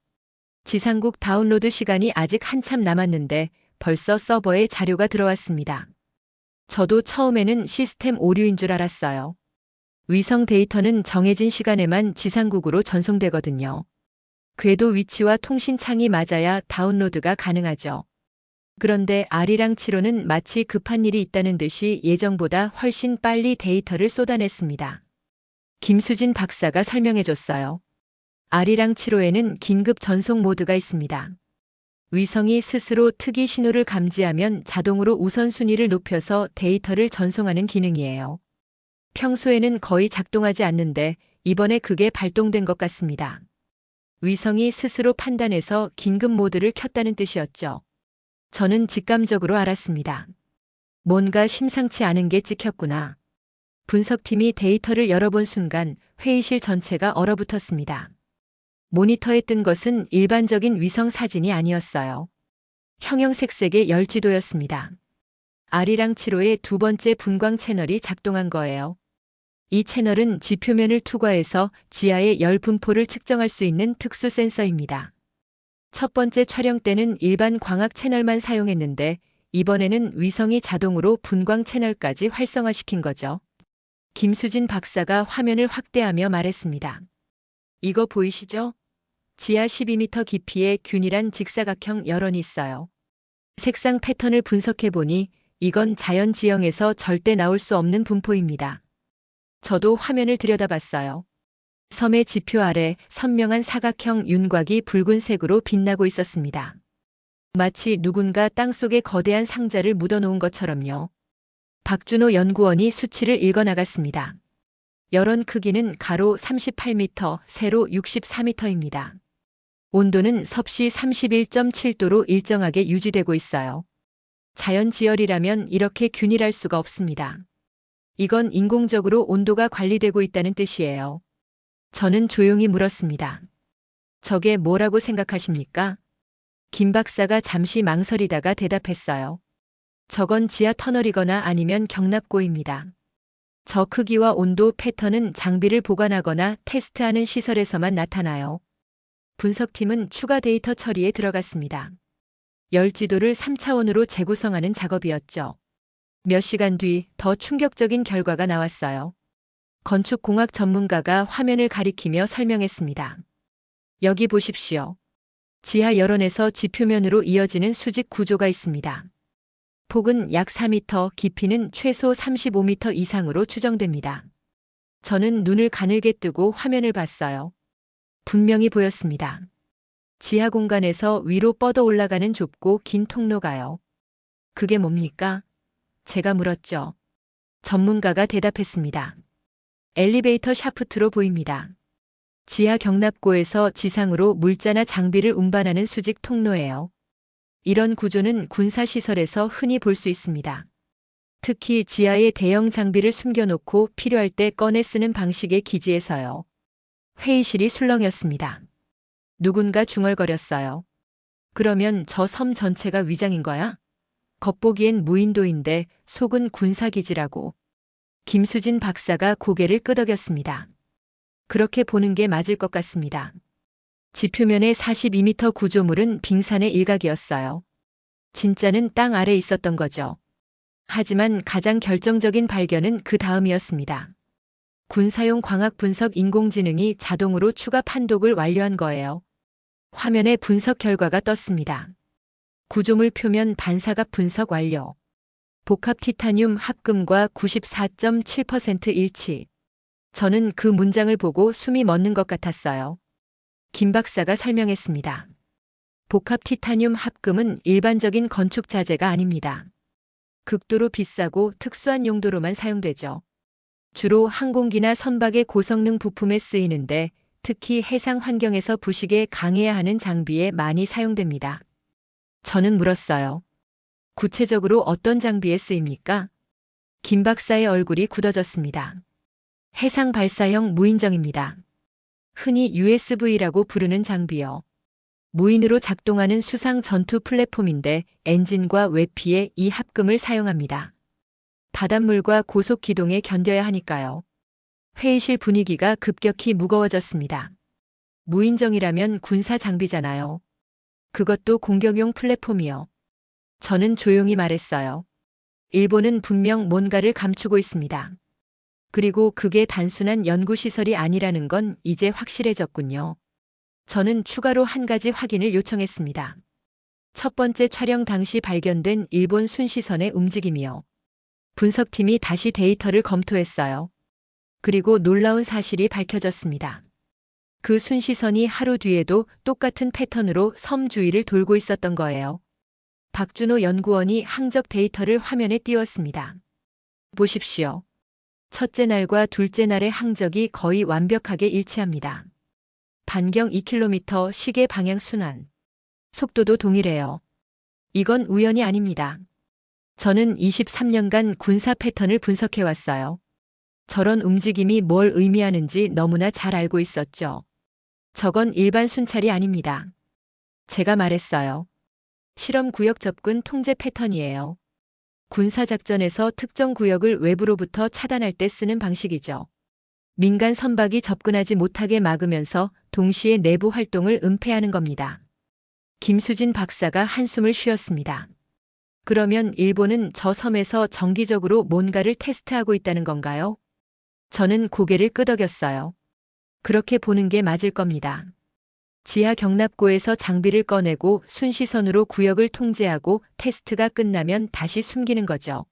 지상국 다운로드 시간이 아직 한참 남았는데 벌써 서버에 자료가 들어왔습니다. 저도 처음에는 시스템 오류인 줄 알았어요. 위성 데이터는 정해진 시간에만 지상국으로 전송되거든요. 궤도 위치와 통신창이 맞아야 다운로드가 가능하죠. 그런데 아리랑 7호는 마치 급한 일이 있다는 듯이 예정보다 훨씬 빨리 데이터를 쏟아냈습니다. 김수진 박사가 설명해줬어요. 아리랑 7호에는 긴급 전송 모드가 있습니다. 위성이 스스로 특이 신호를 감지하면 자동으로 우선순위를 높여서 데이터를 전송하는 기능이에요. 평소에는 거의 작동하지 않는데 이번에 그게 발동된 것 같습니다. 위성이 스스로 판단해서 긴급 모드를 켰다는 뜻이었죠. 저는 직감적으로 알았습니다. 뭔가 심상치 않은 게 찍혔구나. 분석팀이 데이터를 열어본 순간 회의실 전체가 얼어붙었습니다. 모니터에 뜬 것은 일반적인 위성 사진이 아니었어요. 형형색색의 열지도였습니다. 아리랑 7호의 두 번째 분광 채널이 작동한 거예요. 이 채널은 지표면을 투과해서 지하의 열 분포를 측정할 수 있는 특수 센서입니다. 첫 번째 촬영 때는 일반 광학 채널만 사용했는데 이번에는 위성이 자동으로 분광 채널까지 활성화시킨 거죠. 김수진 박사가 화면을 확대하며 말했습니다. 이거 보이시죠? 지하 12m 깊이의 균일한 직사각형 열원이 있어요. 색상 패턴을 분석해 보니 이건 자연 지형에서 절대 나올 수 없는 분포입니다. 저도 화면을 들여다봤어요. 섬의 지표 아래 선명한 사각형 윤곽이 붉은색으로 빛나고 있었습니다. 마치 누군가 땅속에 거대한 상자를 묻어놓은 것처럼요. 박준호 연구원이 수치를 읽어나갔습니다. 열원 크기는 가로 38m, 세로 64m입니다. 온도는 섭씨 31.7도로 일정하게 유지되고 있어요. 자연지열이라면 이렇게 균일할 수가 없습니다. 이건 인공적으로 온도가 관리되고 있다는 뜻이에요. 저는 조용히 물었습니다. 저게 뭐라고 생각하십니까? 김 박사가 잠시 망설이다가 대답했어요. 저건 지하 터널이거나 아니면 경납고입니다. 저 크기와 온도 패턴은 장비를 보관하거나 테스트하는 시설에서만 나타나요. 분석팀은 추가 데이터 처리에 들어갔습니다. 열지도를 3차원으로 재구성하는 작업이었죠. 몇 시간 뒤 더 충격적인 결과가 나왔어요. 건축공학 전문가가 화면을 가리키며 설명했습니다. 여기 보십시오. 지하 열원에서 지표면으로 이어지는 수직 구조가 있습니다. 폭은 약 4m, 깊이는 최소 35m 이상으로 추정됩니다. 저는 눈을 가늘게 뜨고 화면을 봤어요. 분명히 보였습니다. 지하 공간에서 위로 뻗어 올라가는 좁고 긴 통로가요. 그게 뭡니까? 제가 물었죠. 전문가가 대답했습니다. 엘리베이터 샤프트로 보입니다. 지하 경납고에서 지상으로 물자나 장비를 운반하는 수직 통로예요. 이런 구조는 군사시설에서 흔히 볼 수 있습니다. 특히 지하에 대형 장비를 숨겨놓고 필요할 때 꺼내 쓰는 방식의 기지에서요. 회의실이 술렁였습니다. 누군가 중얼거렸어요. 그러면 저 섬 전체가 위장인 거야? 겉보기엔 무인도인데 속은 군사기지라고. 김수진 박사가 고개를 끄덕였습니다. 그렇게 보는 게 맞을 것 같습니다. 지표면의 42m 구조물은 빙산의 일각이었어요. 진짜는 땅 아래 있었던 거죠. 하지만 가장 결정적인 발견은 그 다음이었습니다. 군사용 광학 분석 인공지능이 자동으로 추가 판독을 완료한 거예요. 화면에 분석 결과가 떴습니다. 구조물 표면 반사각 분석 완료. 복합 티타늄 합금과 94.7% 일치. 저는 그 문장을 보고 숨이 멎는 것 같았어요. 김 박사가 설명했습니다. 복합 티타늄 합금은 일반적인 건축 자재가 아닙니다. 극도로 비싸고 특수한 용도로만 사용되죠. 주로 항공기나 선박의 고성능 부품에 쓰이는데 특히 해상 환경에서 부식에 강해야 하는 장비에 많이 사용됩니다. 저는 물었어요. 구체적으로 어떤 장비에 쓰입니까? 김 박사의 얼굴이 굳어졌습니다. 해상 발사형 무인정입니다. 흔히 USV라고 부르는 장비요. 무인으로 작동하는 수상 전투 플랫폼인데 엔진과 외피에 이 합금을 사용합니다. 바닷물과 고속 기동에 견뎌야 하니까요. 회의실 분위기가 급격히 무거워졌습니다. 무인정이라면 군사 장비잖아요. 그것도 공격용 플랫폼이요. 저는 조용히 말했어요. 일본은 분명 뭔가를 감추고 있습니다. 그리고 그게 단순한 연구시설이 아니라는 건 이제 확실해졌군요. 저는 추가로 한 가지 확인을 요청했습니다. 첫 번째 촬영 당시 발견된 일본 순시선의 움직임이요. 분석팀이 다시 데이터를 검토했어요. 그리고 놀라운 사실이 밝혀졌습니다. 그 순시선이 하루 뒤에도 똑같은 패턴으로 섬 주위를 돌고 있었던 거예요. 박준호 연구원이 항적 데이터를 화면에 띄웠습니다. 보십시오. 첫째 날과 둘째 날의 항적이 거의 완벽하게 일치합니다. 반경 2km 시계 방향 순환. 속도도 동일해요. 이건 우연이 아닙니다. 저는 23년간 군사 패턴을 분석해왔어요. 저런 움직임이 뭘 의미하는지 너무나 잘 알고 있었죠. 저건 일반 순찰이 아닙니다. 제가 말했어요. 실험 구역 접근 통제 패턴이에요. 군사작전에서 특정 구역을 외부로부터 차단할 때 쓰는 방식이죠. 민간 선박이 접근하지 못하게 막으면서 동시에 내부 활동을 은폐하는 겁니다. 김수진 박사가 한숨을 쉬었습니다. 그러면 일본은 저 섬에서 정기적으로 뭔가를 테스트하고 있다는 건가요? 저는 고개를 끄덕였어요. 그렇게 보는 게 맞을 겁니다. 지하 경납고에서 장비를 꺼내고 순시선으로 구역을 통제하고 테스트가 끝나면 다시 숨기는 거죠.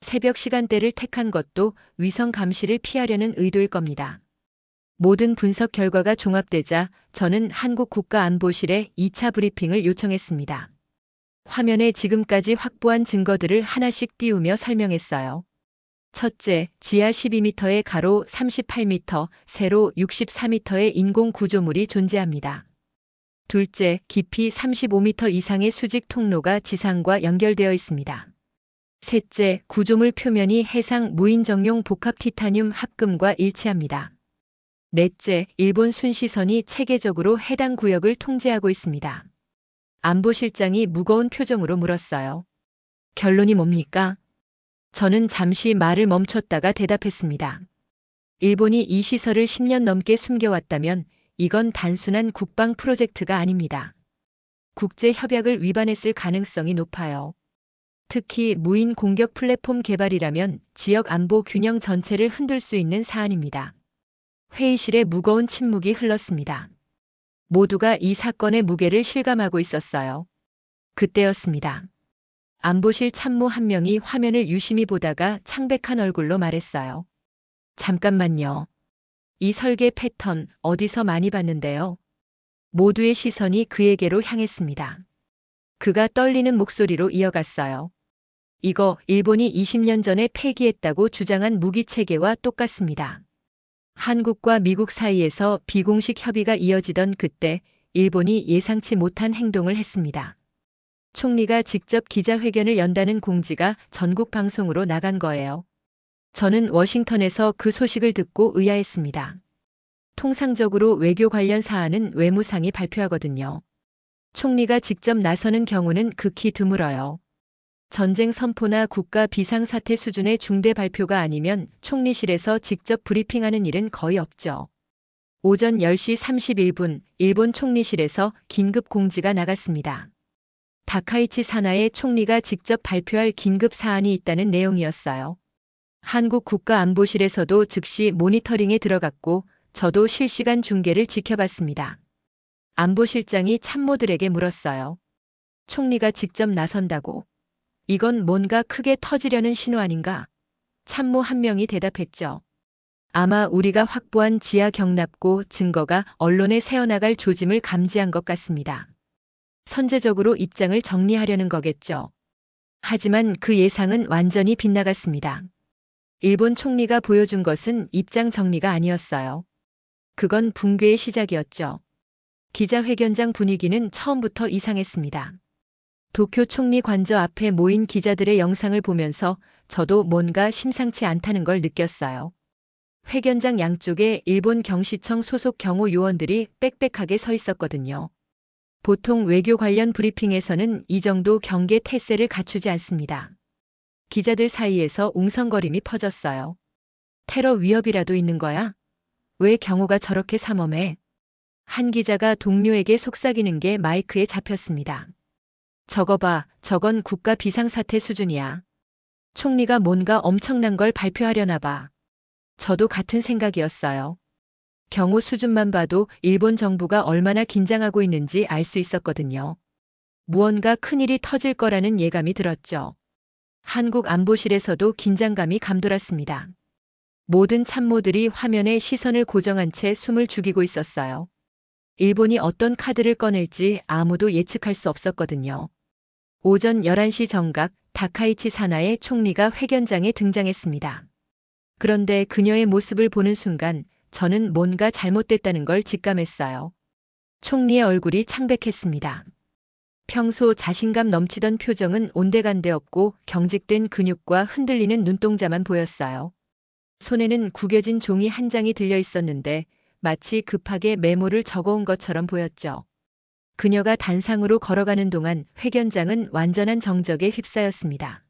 새벽 시간대를 택한 것도 위성 감시를 피하려는 의도일 겁니다. 모든 분석 결과가 종합되자 저는 한국 국가안보실에 2차 브리핑을 요청했습니다. 화면에 지금까지 확보한 증거들을 하나씩 띄우며 설명했어요. 첫째, 지하 12m의 가로 38m, 세로 64m의 인공 구조물이 존재합니다. 둘째, 깊이 35m 이상의 수직 통로가 지상과 연결되어 있습니다. 셋째, 구조물 표면이 해상 무인정용 복합 티타늄 합금과 일치합니다. 넷째, 일본 순시선이 체계적으로 해당 구역을 통제하고 있습니다. 안보실장이 무거운 표정으로 물었어요. 결론이 뭡니까? 저는 잠시 말을 멈췄다가 대답했습니다. 일본이 이 시설을 10년 넘게 숨겨왔다면 이건 단순한 국방 프로젝트가 아닙니다. 국제 협약을 위반했을 가능성이 높아요. 특히 무인 공격 플랫폼 개발이라면 지역 안보 균형 전체를 흔들 수 있는 사안입니다. 회의실에 무거운 침묵이 흘렀습니다. 모두가 이 사건의 무게를 실감하고 있었어요. 그때였습니다. 안보실 참모 한 명이 화면을 유심히 보다가 창백한 얼굴로 말했어요. 잠깐만요. 이 설계 패턴 어디서 많이 봤는데요. 모두의 시선이 그에게로 향했습니다. 그가 떨리는 목소리로 이어갔어요. 이거 일본이 20년 전에 폐기했다고 주장한 무기 체계와 똑같습니다. 한국과 미국 사이에서 비공식 협의가 이어지던 그때 일본이 예상치 못한 행동을 했습니다. 총리가 직접 기자회견을 연다는 공지가 전국 방송으로 나간 거예요. 저는 워싱턴에서 그 소식을 듣고 의아했습니다. 통상적으로 외교 관련 사안은 외무상이 발표하거든요. 총리가 직접 나서는 경우는 극히 드물어요. 전쟁 선포나 국가 비상사태 수준의 중대 발표가 아니면 총리실에서 직접 브리핑하는 일은 거의 없죠. 오전 10시 31분 일본 총리실에서 긴급 공지가 나갔습니다. 다카이치 사나에 총리가 직접 발표할 긴급 사안이 있다는 내용이었어요. 한국 국가안보실에서도 즉시 모니터링에 들어갔고 저도 실시간 중계를 지켜봤습니다. 안보실장이 참모들에게 물었어요. 총리가 직접 나선다고. 이건 뭔가 크게 터지려는 신호 아닌가? 참모 한 명이 대답했죠. 아마 우리가 확보한 지하 경납고 증거가 언론에 새어나갈 조짐을 감지한 것 같습니다. 선제적으로 입장을 정리하려는 거겠죠. 하지만 그 예상은 완전히 빗나갔습니다. 일본 총리가 보여준 것은 입장 정리가 아니었어요. 그건 붕괴의 시작이었죠. 기자회견장 분위기는 처음부터 이상했습니다. 도쿄 총리 관저 앞에 모인 기자들의 영상을 보면서 저도 뭔가 심상치 않다는 걸 느꼈어요. 회견장 양쪽에 일본 경시청 소속 경호 요원들이 빽빽하게 서 있었거든요. 보통 외교 관련 브리핑에서는 이 정도 경계 태세를 갖추지 않습니다. 기자들 사이에서 웅성거림이 퍼졌어요. 테러 위협이라도 있는 거야? 왜 경호가 저렇게 삼엄해? 한 기자가 동료에게 속삭이는 게 마이크에 잡혔습니다. 저거 봐, 저건 국가 비상사태 수준이야. 총리가 뭔가 엄청난 걸 발표하려나 봐. 저도 같은 생각이었어요. 경호 수준만 봐도 일본 정부가 얼마나 긴장하고 있는지 알 수 있었거든요. 무언가 큰일이 터질 거라는 예감이 들었죠. 한국 안보실에서도 긴장감이 감돌았습니다. 모든 참모들이 화면에 시선을 고정한 채 숨을 죽이고 있었어요. 일본이 어떤 카드를 꺼낼지 아무도 예측할 수 없었거든요. 오전 11시 정각 다카이치 사나의 총리가 회견장에 등장했습니다. 그런데 그녀의 모습을 보는 순간 저는 뭔가 잘못됐다는 걸 직감했어요. 총리의 얼굴이 창백했습니다. 평소 자신감 넘치던 표정은 온데간데 없고 경직된 근육과 흔들리는 눈동자만 보였어요. 손에는 구겨진 종이 한 장이 들려 있었는데 마치 급하게 메모를 적어온 것처럼 보였죠. 그녀가 단상으로 걸어가는 동안 회견장은 완전한 정적에 휩싸였습니다.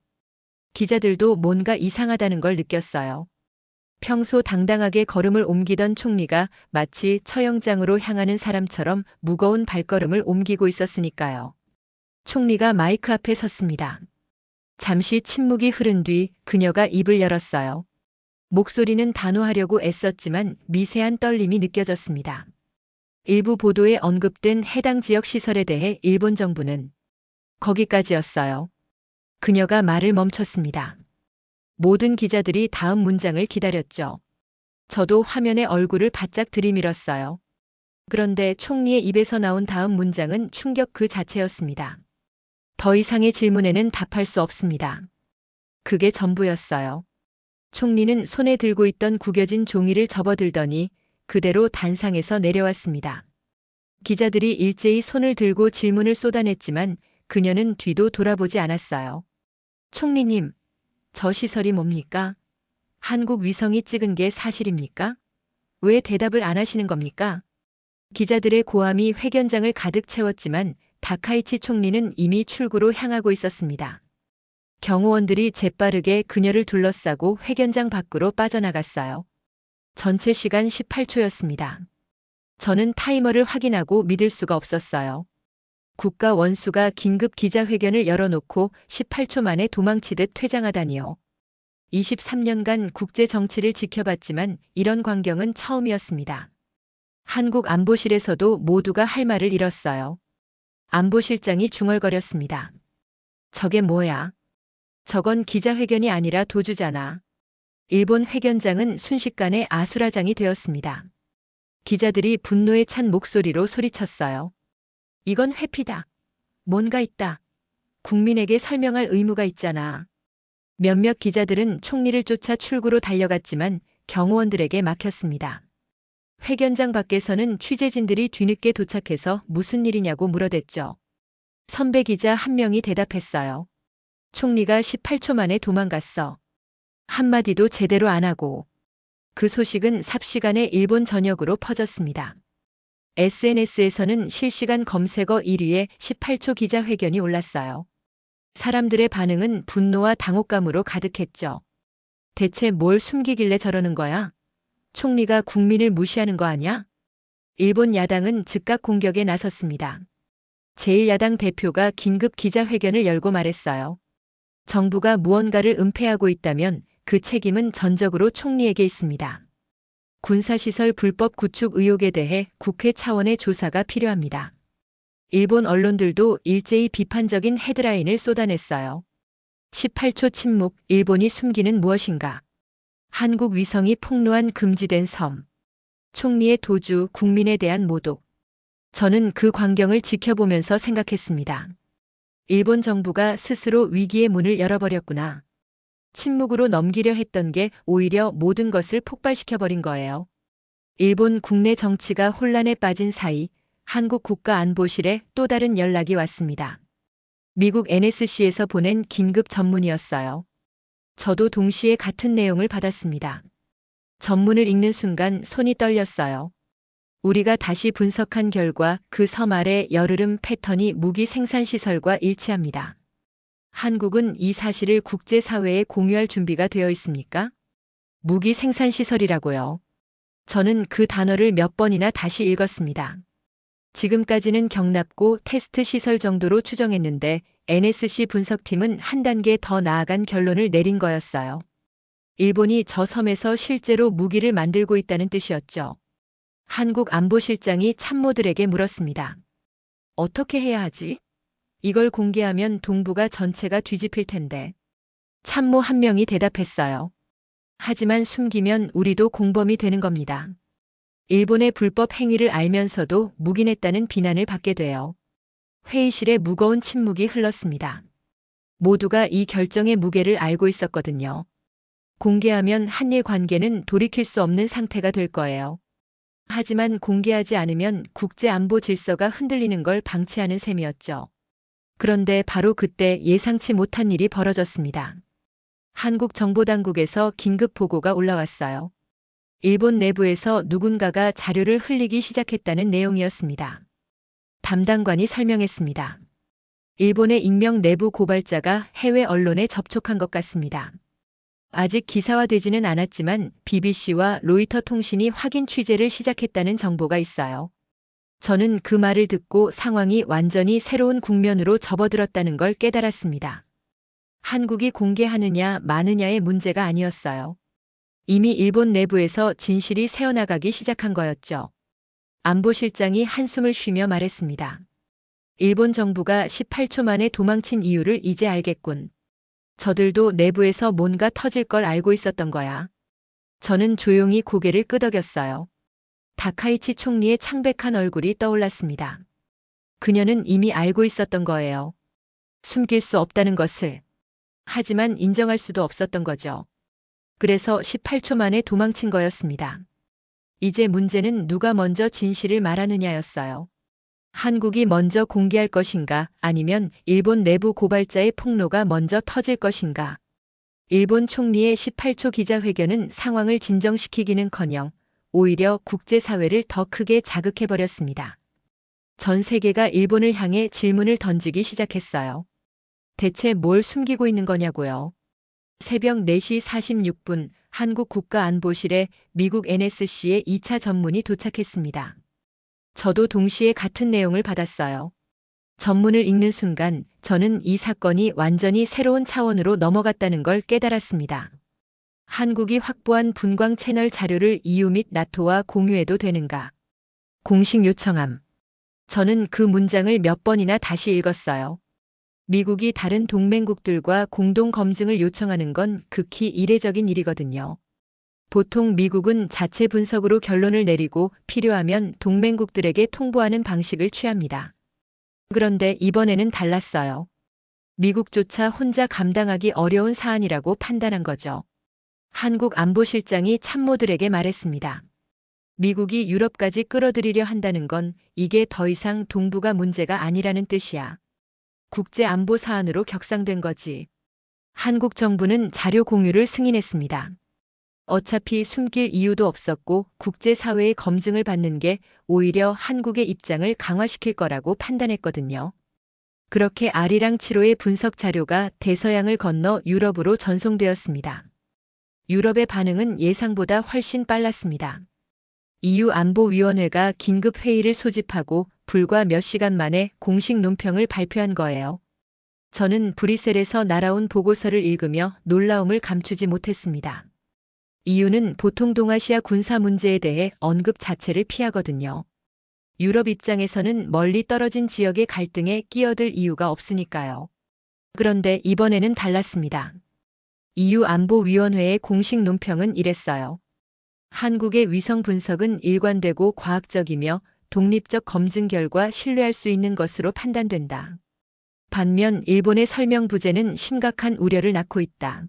기자들도 뭔가 이상하다는 걸 느꼈어요. 평소 당당하게 걸음을 옮기던 총리가 마치 처형장으로 향하는 사람처럼 무거운 발걸음을 옮기고 있었으니까요. 총리가 마이크 앞에 섰습니다. 잠시 침묵이 흐른 뒤 그녀가 입을 열었어요. 목소리는 단호하려고 애썼지만 미세한 떨림이 느껴졌습니다. 일부 보도에 언급된 해당 지역 시설에 대해 일본 정부는 거기까지였어요. 그녀가 말을 멈췄습니다. 모든 기자들이 다음 문장을 기다렸죠. 저도 화면에 얼굴을 바짝 들이밀었어요. 그런데 총리의 입에서 나온 다음 문장은 충격 그 자체였습니다. 더 이상의 질문에는 답할 수 없습니다. 그게 전부였어요. 총리는 손에 들고 있던 구겨진 종이를 접어들더니 그대로 단상에서 내려왔습니다. 기자들이 일제히 손을 들고 질문을 쏟아냈지만 그녀는 뒤도 돌아보지 않았어요. 총리님, 저 시설이 뭡니까? 한국 위성이 찍은 게 사실입니까? 왜 대답을 안 하시는 겁니까? 기자들의 고함이 회견장을 가득 채웠지만 다카이치 총리는 이미 출구로 향하고 있었습니다. 경호원들이 재빠르게 그녀를 둘러싸고 회견장 밖으로 빠져나갔어요. 전체 시간 18초였습니다. 저는 타이머를 확인하고 믿을 수가 없었어요. 국가 원수가 긴급 기자회견을 열어놓고 18초 만에 도망치듯 퇴장하다니요. 23년간 국제 정치를 지켜봤지만 이런 광경은 처음이었습니다. 한국 안보실에서도 모두가 할 말을 잃었어요. 안보실장이 중얼거렸습니다. 저게 뭐야? 저건 기자회견이 아니라 도주잖아. 일본 회견장은 순식간에 아수라장이 되었습니다. 기자들이 분노에 찬 목소리로 소리쳤어요. 이건 회피다. 뭔가 있다. 국민에게 설명할 의무가 있잖아. 몇몇 기자들은 총리를 쫓아 출구로 달려갔지만 경호원들에게 막혔습니다. 회견장 밖에서는 취재진들이 뒤늦게 도착해서 무슨 일이냐고 물어댔죠. 선배 기자 한 명이 대답했어요. 총리가 18초 만에 도망갔어. 한마디도 제대로 안 하고. 그 소식은 삽시간에 일본 전역으로 퍼졌습니다. SNS에서는 실시간 검색어 1위에 18초 기자회견이 올랐어요. 사람들의 반응은 분노와 당혹감으로 가득했죠. 대체 뭘 숨기길래 저러는 거야? 총리가 국민을 무시하는 거 아니야? 일본 야당은 즉각 공격에 나섰습니다. 제1야당 대표가 긴급 기자회견을 열고 말했어요. 정부가 무언가를 은폐하고 있다면 그 책임은 전적으로 총리에게 있습니다. 군사시설 불법 구축 의혹에 대해 국회 차원의 조사가 필요합니다. 일본 언론들도 일제히 비판적인 헤드라인을 쏟아냈어요. 18초 침묵, 일본이 숨기는 무엇인가? 한국 위성이 폭로한 금지된 섬. 총리의 도주, 국민에 대한 모독. 저는 그 광경을 지켜보면서 생각했습니다. 일본 정부가 스스로 위기의 문을 열어버렸구나. 침묵으로 넘기려 했던 게 오히려 모든 것을 폭발시켜버린 거예요. 일본 국내 정치가 혼란에 빠진 사이 한국 국가안보실에 또 다른 연락이 왔습니다. 미국 NSC에서 보낸 긴급 전문이었어요. 저도 동시에 같은 내용을 받았습니다. 전문을 읽는 순간 손이 떨렸어요. 우리가 다시 분석한 결과 그 섬 아래 열흐름 패턴이 무기 생산시설과 일치합니다. 한국은 이 사실을 국제사회에 공유할 준비가 되어 있습니까? 무기 생산시설이라고요. 저는 그 단어를 몇 번이나 다시 읽었습니다. 지금까지는 경납고 테스트 시설 정도로 추정했는데 NSC 분석팀은 한 단계 더 나아간 결론을 내린 거였어요. 일본이 저 섬에서 실제로 무기를 만들고 있다는 뜻이었죠. 한국 안보실장이 참모들에게 물었습니다. 어떻게 해야 하지? 이걸 공개하면 동북아 전체가 뒤집힐 텐데. 참모 한 명이 대답했어요. 하지만 숨기면 우리도 공범이 되는 겁니다. 일본의 불법 행위를 알면서도 묵인했다는 비난을 받게 돼요. 회의실에 무거운 침묵이 흘렀습니다. 모두가 이 결정의 무게를 알고 있었거든요. 공개하면 한일 관계는 돌이킬 수 없는 상태가 될 거예요. 하지만 공개하지 않으면 국제 안보 질서가 흔들리는 걸 방치하는 셈이었죠. 그런데 바로 그때 예상치 못한 일이 벌어졌습니다. 한국 정보당국에서 긴급 보고가 올라왔어요. 일본 내부에서 누군가가 자료를 흘리기 시작했다는 내용이었습니다. 담당관이 설명했습니다. 일본의 익명 내부 고발자가 해외 언론에 접촉한 것 같습니다. 아직 기사화되지는 않았지만 BBC와 로이터 통신이 확인 취재를 시작했다는 정보가 있어요. 저는 그 말을 듣고 상황이 완전히 새로운 국면으로 접어들었다는 걸 깨달았습니다. 한국이 공개하느냐 마느냐의 문제가 아니었어요. 이미 일본 내부에서 진실이 새어나가기 시작한 거였죠. 안보실장이 한숨을 쉬며 말했습니다. 일본 정부가 18초 만에 도망친 이유를 이제 알겠군. 저들도 내부에서 뭔가 터질 걸 알고 있었던 거야. 저는 조용히 고개를 끄덕였어요. 다카이치 총리의 창백한 얼굴이 떠올랐습니다. 그녀는 이미 알고 있었던 거예요. 숨길 수 없다는 것을. 하지만 인정할 수도 없었던 거죠. 그래서 18초 만에 도망친 거였습니다. 이제 문제는 누가 먼저 진실을 말하느냐였어요. 한국이 먼저 공개할 것인가, 아니면 일본 내부 고발자의 폭로가 먼저 터질 것인가. 일본 총리의 18초 기자회견은 상황을 진정시키기는커녕 오히려 국제사회를 더 크게 자극해버렸습니다. 전 세계가 일본을 향해 질문을 던지기 시작했어요. 대체 뭘 숨기고 있는 거냐고요. 새벽 4시 46분 한국 국가안보실에 미국 NSC의 2차 전문이 도착했습니다. 저도 동시에 같은 내용을 받았어요. 전문을 읽는 순간 저는 이 사건이 완전히 새로운 차원으로 넘어갔다는 걸 깨달았습니다. 한국이 확보한 분광 채널 자료를 EU 및 나토와 공유해도 되는가? 공식 요청함. 저는 그 문장을 몇 번이나 다시 읽었어요. 미국이 다른 동맹국들과 공동 검증을 요청하는 건 극히 이례적인 일이거든요. 보통 미국은 자체 분석으로 결론을 내리고 필요하면 동맹국들에게 통보하는 방식을 취합니다. 그런데 이번에는 달랐어요. 미국조차 혼자 감당하기 어려운 사안이라고 판단한 거죠. 한국 안보실장이 참모들에게 말했습니다. 미국이 유럽까지 끌어들이려 한다는 건 이게 더 이상 동북아 문제가 아니라는 뜻이야. 국제 안보 사안으로 격상된 거지. 한국 정부는 자료 공유를 승인했습니다. 어차피 숨길 이유도 없었고 국제사회의 검증을 받는 게 오히려 한국의 입장을 강화시킬 거라고 판단했거든요. 그렇게 아리랑치로의 분석 자료가 대서양을 건너 유럽으로 전송되었습니다. 유럽의 반응은 예상보다 훨씬 빨랐습니다. EU 안보위원회가 긴급 회의를 소집하고 불과 몇 시간 만에 공식 논평을 발표한 거예요. 저는 브뤼셀에서 날아온 보고서를 읽으며 놀라움을 감추지 못했습니다. EU는 보통 동아시아 군사 문제에 대해 언급 자체를 피하거든요. 유럽 입장에서는 멀리 떨어진 지역의 갈등에 끼어들 이유가 없으니까요. 그런데 이번에는 달랐습니다. EU 안보위원회의 공식 논평은 이랬어요. 한국의 위성 분석은 일관되고 과학적이며 독립적 검증 결과 신뢰할 수 있는 것으로 판단된다. 반면 일본의 설명 부재는 심각한 우려를 낳고 있다.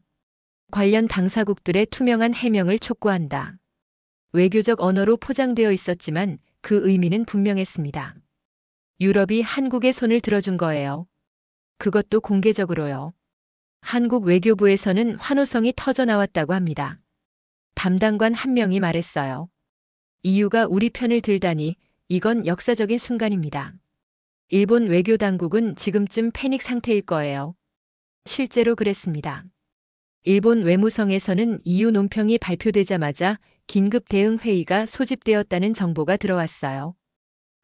관련 당사국들의 투명한 해명을 촉구한다. 외교적 언어로 포장되어 있었지만 그 의미는 분명했습니다. 유럽이 한국의 손을 들어준 거예요. 그것도 공개적으로요. 한국 외교부에서는 환호성이 터져나왔다고 합니다. 담당관 한 명이 말했어요. EU가 우리 편을 들다니 이건 역사적인 순간입니다. 일본 외교 당국은 지금쯤 패닉 상태일 거예요. 실제로 그랬습니다. 일본 외무성에서는 EU 논평이 발표되자마자 긴급 대응 회의가 소집되었다는 정보가 들어왔어요.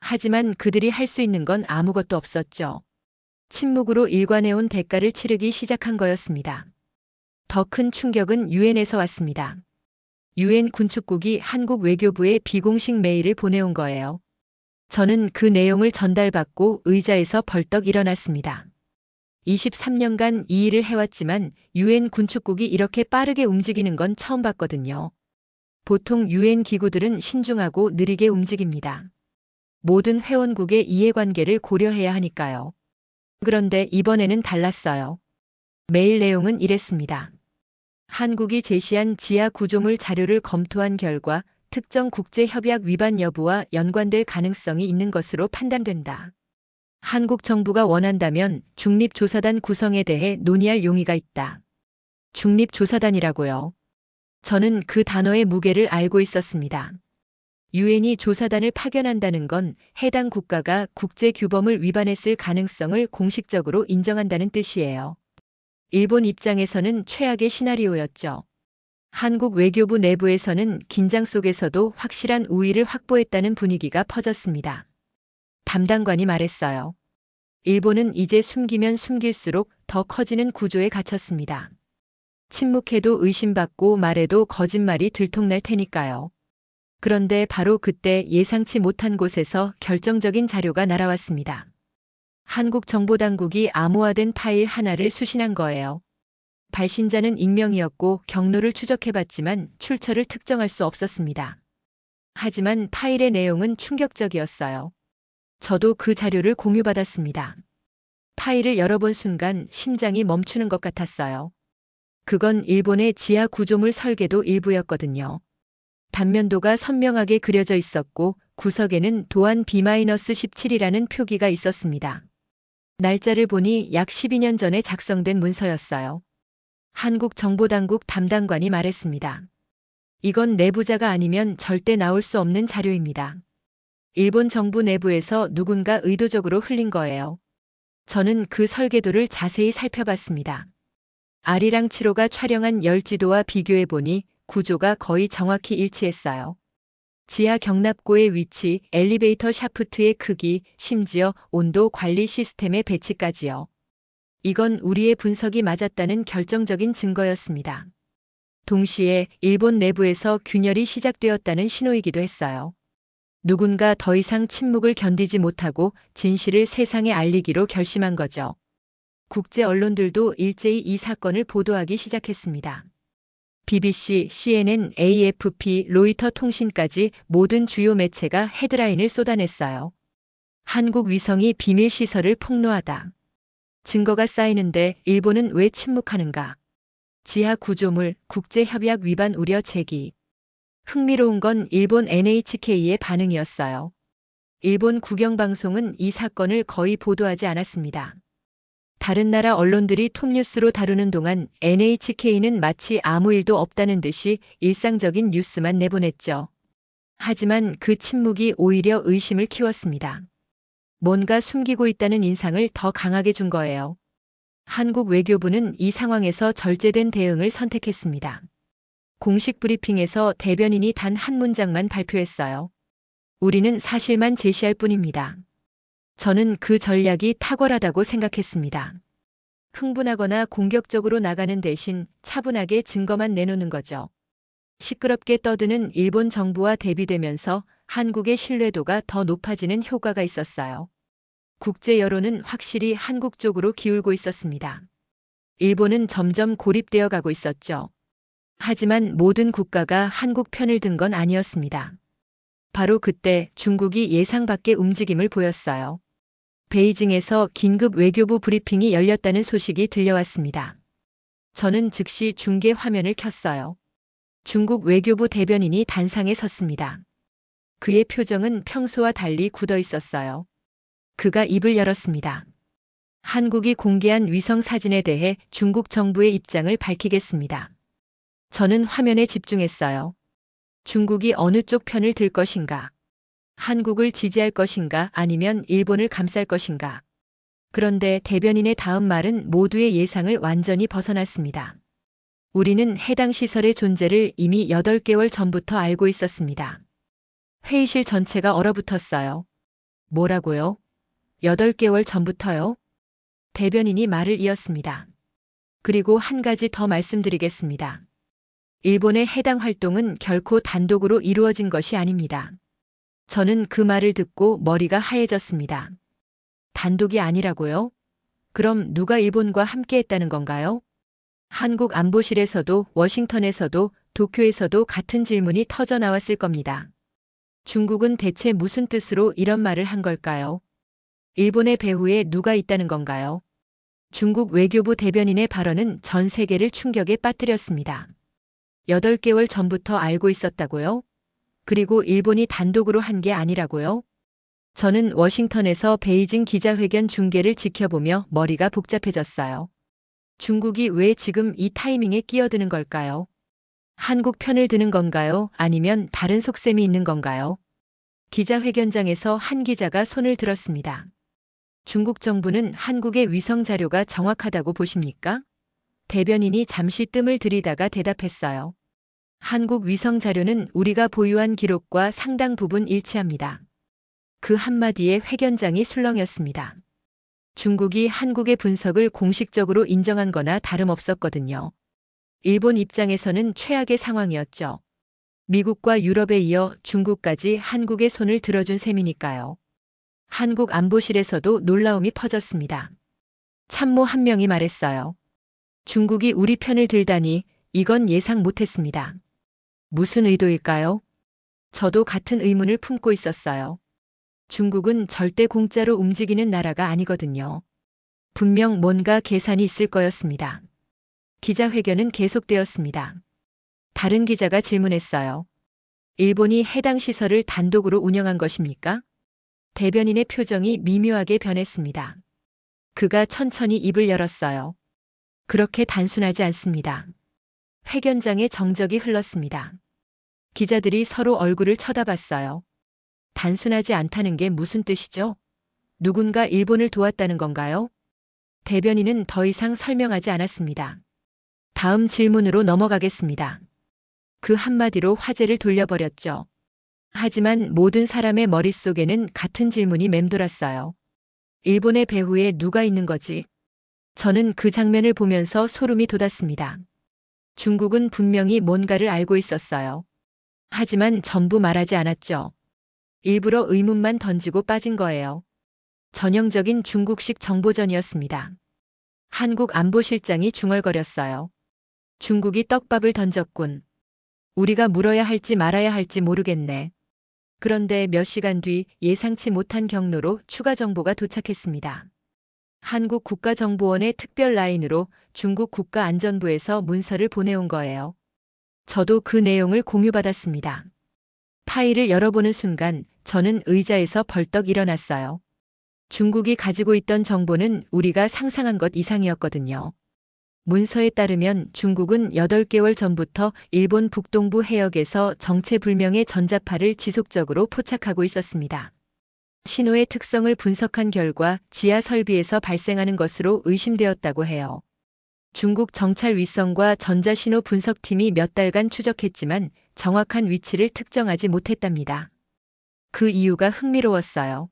하지만 그들이 할 수 있는 건 아무것도 없었죠. 침묵으로 일관해온 대가를 치르기 시작한 거였습니다. 더 큰 충격은 유엔에서 왔습니다. 유엔 군축국이 한국 외교부에 비공식 메일을 보내온 거예요. 저는 그 내용을 전달받고 의자에서 벌떡 일어났습니다. 23년간 이 일을 해왔지만 유엔 군축국이 이렇게 빠르게 움직이는 건 처음 봤거든요. 보통 유엔 기구들은 신중하고 느리게 움직입니다. 모든 회원국의 이해관계를 고려해야 하니까요. 그런데 이번에는 달랐어요. 메일 내용은 이랬습니다. 한국이 제시한 지하 구조물 자료를 검토한 결과 특정 국제협약 위반 여부와 연관될 가능성이 있는 것으로 판단된다. 한국 정부가 원한다면 중립조사단 구성에 대해 논의할 용의가 있다. 중립조사단이라고요. 저는 그 단어의 무게를 알고 있었습니다. 유엔이 조사단을 파견한다는 건 해당 국가가 국제규범을 위반했을 가능성을 공식적으로 인정한다는 뜻이에요. 일본 입장에서는 최악의 시나리오였죠. 한국 외교부 내부에서는 긴장 속에서도 확실한 우위를 확보했다는 분위기가 퍼졌습니다. 담당관이 말했어요. 일본은 이제 숨기면 숨길수록 더 커지는 구조에 갇혔습니다. 침묵해도 의심받고 말해도 거짓말이 들통날 테니까요. 그런데 바로 그때 예상치 못한 곳에서 결정적인 자료가 날아왔습니다. 한국 정보당국이 암호화된 파일 하나를 수신한 거예요. 발신자는 익명이었고 경로를 추적해봤지만 출처를 특정할 수 없었습니다. 하지만 파일의 내용은 충격적이었어요. 저도 그 자료를 공유받았습니다. 파일을 열어본 순간 심장이 멈추는 것 같았어요. 그건 일본의 지하 구조물 설계도 일부였거든요. 단면도가 선명하게 그려져 있었고 구석에는 도안 B-17이라는 표기가 있었습니다. 날짜를 보니 약 12년 전에 작성된 문서였어요. 한국정보당국 담당관이 말했습니다. 이건 내부자가 아니면 절대 나올 수 없는 자료입니다. 일본 정부 내부에서 누군가 의도적으로 흘린 거예요. 저는 그 설계도를 자세히 살펴봤습니다. 아리랑 7호가 촬영한 열지도와 비교해 보니 구조가 거의 정확히 일치했어요. 지하 경납고의 위치, 엘리베이터 샤프트의 크기, 심지어 온도 관리 시스템의 배치까지요. 이건 우리의 분석이 맞았다는 결정적인 증거였습니다. 동시에 일본 내부에서 균열이 시작되었다는 신호이기도 했어요. 누군가 더 이상 침묵을 견디지 못하고 진실을 세상에 알리기로 결심한 거죠. 국제 언론들도 일제히 이 사건을 보도하기 시작했습니다. BBC, CNN, AFP, 로이터 통신까지 모든 주요 매체가 헤드라인을 쏟아냈어요. 한국 위성이 비밀 시설을 폭로하다. 증거가 쌓이는데 일본은 왜 침묵하는가? 지하 구조물, 국제협약 위반 우려 제기. 흥미로운 건 일본 NHK의 반응이었어요. 일본 국영방송은 이 사건을 거의 보도하지 않았습니다. 다른 나라 언론들이 톱뉴스로 다루는 동안 NHK는 마치 아무 일도 없다는 듯이 일상적인 뉴스만 내보냈죠. 하지만 그 침묵이 오히려 의심을 키웠습니다. 뭔가 숨기고 있다는 인상을 더 강하게 준 거예요. 한국 외교부는 이 상황에서 절제된 대응을 선택했습니다. 공식 브리핑에서 대변인이 단 한 문장만 발표했어요. 우리는 사실만 제시할 뿐입니다. 저는 그 전략이 탁월하다고 생각했습니다. 흥분하거나 공격적으로 나가는 대신 차분하게 증거만 내놓는 거죠. 시끄럽게 떠드는 일본 정부와 대비되면서 한국의 신뢰도가 더 높아지는 효과가 있었어요. 국제 여론은 확실히 한국 쪽으로 기울고 있었습니다. 일본은 점점 고립되어 가고 있었죠. 하지만 모든 국가가 한국 편을 든 건 아니었습니다. 바로 그때 중국이 예상 밖의 움직임을 보였어요. 베이징에서 긴급 외교부 브리핑이 열렸다는 소식이 들려왔습니다. 저는 즉시 중계 화면을 켰어요. 중국 외교부 대변인이 단상에 섰습니다. 그의 표정은 평소와 달리 굳어 있었어요. 그가 입을 열었습니다. 한국이 공개한 위성 사진에 대해 중국 정부의 입장을 밝히겠습니다. 저는 화면에 집중했어요. 중국이 어느 쪽 편을 들 것인가? 한국을 지지할 것인가 아니면 일본을 감쌀 것인가? 그런데 대변인의 다음 말은 모두의 예상을 완전히 벗어났습니다. 우리는 해당 시설의 존재를 이미 8개월 전부터 알고 있었습니다. 회의실 전체가 얼어붙었어요. 뭐라고요? 8개월 전부터요? 대변인이 말을 이었습니다. 그리고 한 가지 더 말씀드리겠습니다. 일본의 해당 활동은 결코 단독으로 이루어진 것이 아닙니다. 저는 그 말을 듣고 머리가 하얘졌습니다. 단독이 아니라고요? 그럼 누가 일본과 함께 했다는 건가요? 한국 안보실에서도 워싱턴에서도 도쿄에서도 같은 질문이 터져 나왔을 겁니다. 중국은 대체 무슨 뜻으로 이런 말을 한 걸까요? 일본의 배후에 누가 있다는 건가요? 중국 외교부 대변인의 발언은 전 세계를 충격에 빠뜨렸습니다. 8개월 전부터 알고 있었다고요? 그리고 일본이 단독으로 한 게 아니라고요? 저는 워싱턴에서 베이징 기자회견 중계를 지켜보며 머리가 복잡해졌어요. 중국이 왜 지금 이 타이밍에 끼어드는 걸까요? 한국 편을 드는 건가요? 아니면 다른 속셈이 있는 건가요? 기자회견장에서 한 기자가 손을 들었습니다. 중국 정부는 한국의 위성 자료가 정확하다고 보십니까? 대변인이 잠시 뜸을 들이다가 대답했어요. 한국 위성 자료는 우리가 보유한 기록과 상당 부분 일치합니다. 그 한마디에 회견장이 술렁였습니다. 중국이 한국의 분석을 공식적으로 인정한 거나 다름없었거든요. 일본 입장에서는 최악의 상황이었죠. 미국과 유럽에 이어 중국까지 한국의 손을 들어준 셈이니까요. 한국 안보실에서도 놀라움이 퍼졌습니다. 참모 한 명이 말했어요. 중국이 우리 편을 들다니 이건 예상 못했습니다. 무슨 의도일까요? 저도 같은 의문을 품고 있었어요. 중국은 절대 공짜로 움직이는 나라가 아니거든요. 분명 뭔가 계산이 있을 거였습니다. 기자회견은 계속되었습니다. 다른 기자가 질문했어요. 일본이 해당 시설을 단독으로 운영한 것입니까? 대변인의 표정이 미묘하게 변했습니다. 그가 천천히 입을 열었어요. 그렇게 단순하지 않습니다. 회견장에 정적이 흘렀습니다. 기자들이 서로 얼굴을 쳐다봤어요. 단순하지 않다는 게 무슨 뜻이죠? 누군가 일본을 도왔다는 건가요? 대변인은 더 이상 설명하지 않았습니다. 다음 질문으로 넘어가겠습니다. 그 한마디로 화제를 돌려버렸죠. 하지만 모든 사람의 머릿속에는 같은 질문이 맴돌았어요. 일본의 배후에 누가 있는 거지? 저는 그 장면을 보면서 소름이 돋았습니다. 중국은 분명히 뭔가를 알고 있었어요. 하지만 전부 말하지 않았죠. 일부러 의문만 던지고 빠진 거예요. 전형적인 중국식 정보전이었습니다. 한국 안보실장이 중얼거렸어요. 중국이 떡밥을 던졌군. 우리가 물어야 할지 말아야 할지 모르겠네. 그런데 몇 시간 뒤 예상치 못한 경로로 추가 정보가 도착했습니다. 한국 국가정보원의 특별 라인으로 중국 국가안전부에서 문서를 보내온 거예요. 저도 그 내용을 공유받았습니다. 파일을 열어보는 순간 저는 의자에서 벌떡 일어났어요. 중국이 가지고 있던 정보는 우리가 상상한 것 이상이었거든요. 문서에 따르면 중국은 8개월 전부터 일본 북동부 해역에서 정체불명의 전자파를 지속적으로 포착하고 있었습니다. 신호의 특성을 분석한 결과 지하 설비에서 발생하는 것으로 의심되었다고 해요. 중국 정찰 위성과 전자신호 분석팀이 몇 달간 추적했지만 정확한 위치를 특정하지 못했답니다. 그 이유가 흥미로웠어요.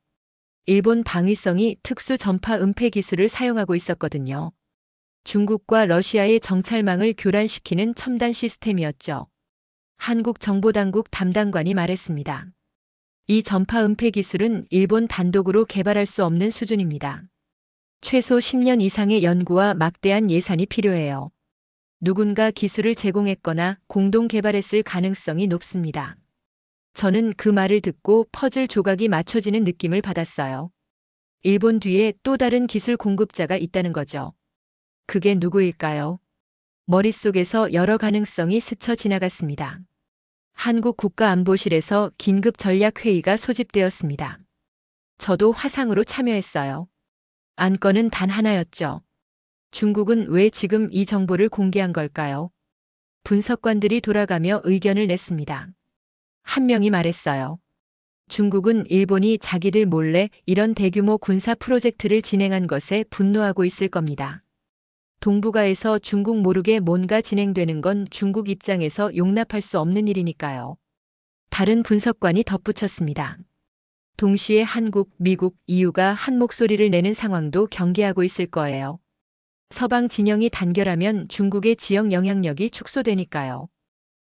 일본 방위성이 특수 전파 은폐 기술을 사용하고 있었거든요. 중국과 러시아의 정찰망을 교란시키는 첨단 시스템이었죠. 한국 정보당국 담당관이 말했습니다. 이 전파 은폐 기술은 일본 단독으로 개발할 수 없는 수준입니다. 최소 10년 이상의 연구와 막대한 예산이 필요해요. 누군가 기술을 제공했거나 공동 개발했을 가능성이 높습니다. 저는 그 말을 듣고 퍼즐 조각이 맞춰지는 느낌을 받았어요. 일본 뒤에 또 다른 기술 공급자가 있다는 거죠. 그게 누구일까요? 머릿속에서 여러 가능성이 스쳐 지나갔습니다. 한국 국가안보실에서 긴급 전략회의가 소집되었습니다. 저도 화상으로 참여했어요. 안건은 단 하나였죠. 중국은 왜 지금 이 정보를 공개한 걸까요? 분석관들이 돌아가며 의견을 냈습니다. 한 명이 말했어요. 중국은 일본이 자기들 몰래 이런 대규모 군사 프로젝트를 진행한 것에 분노하고 있을 겁니다. 동북아에서 중국 모르게 뭔가 진행되는 건 중국 입장에서 용납할 수 없는 일이니까요. 다른 분석관이 덧붙였습니다. 동시에 한국, 미국, EU가 한 목소리를 내는 상황도 경계하고 있을 거예요. 서방 진영이 단결하면 중국의 지역 영향력이 축소되니까요.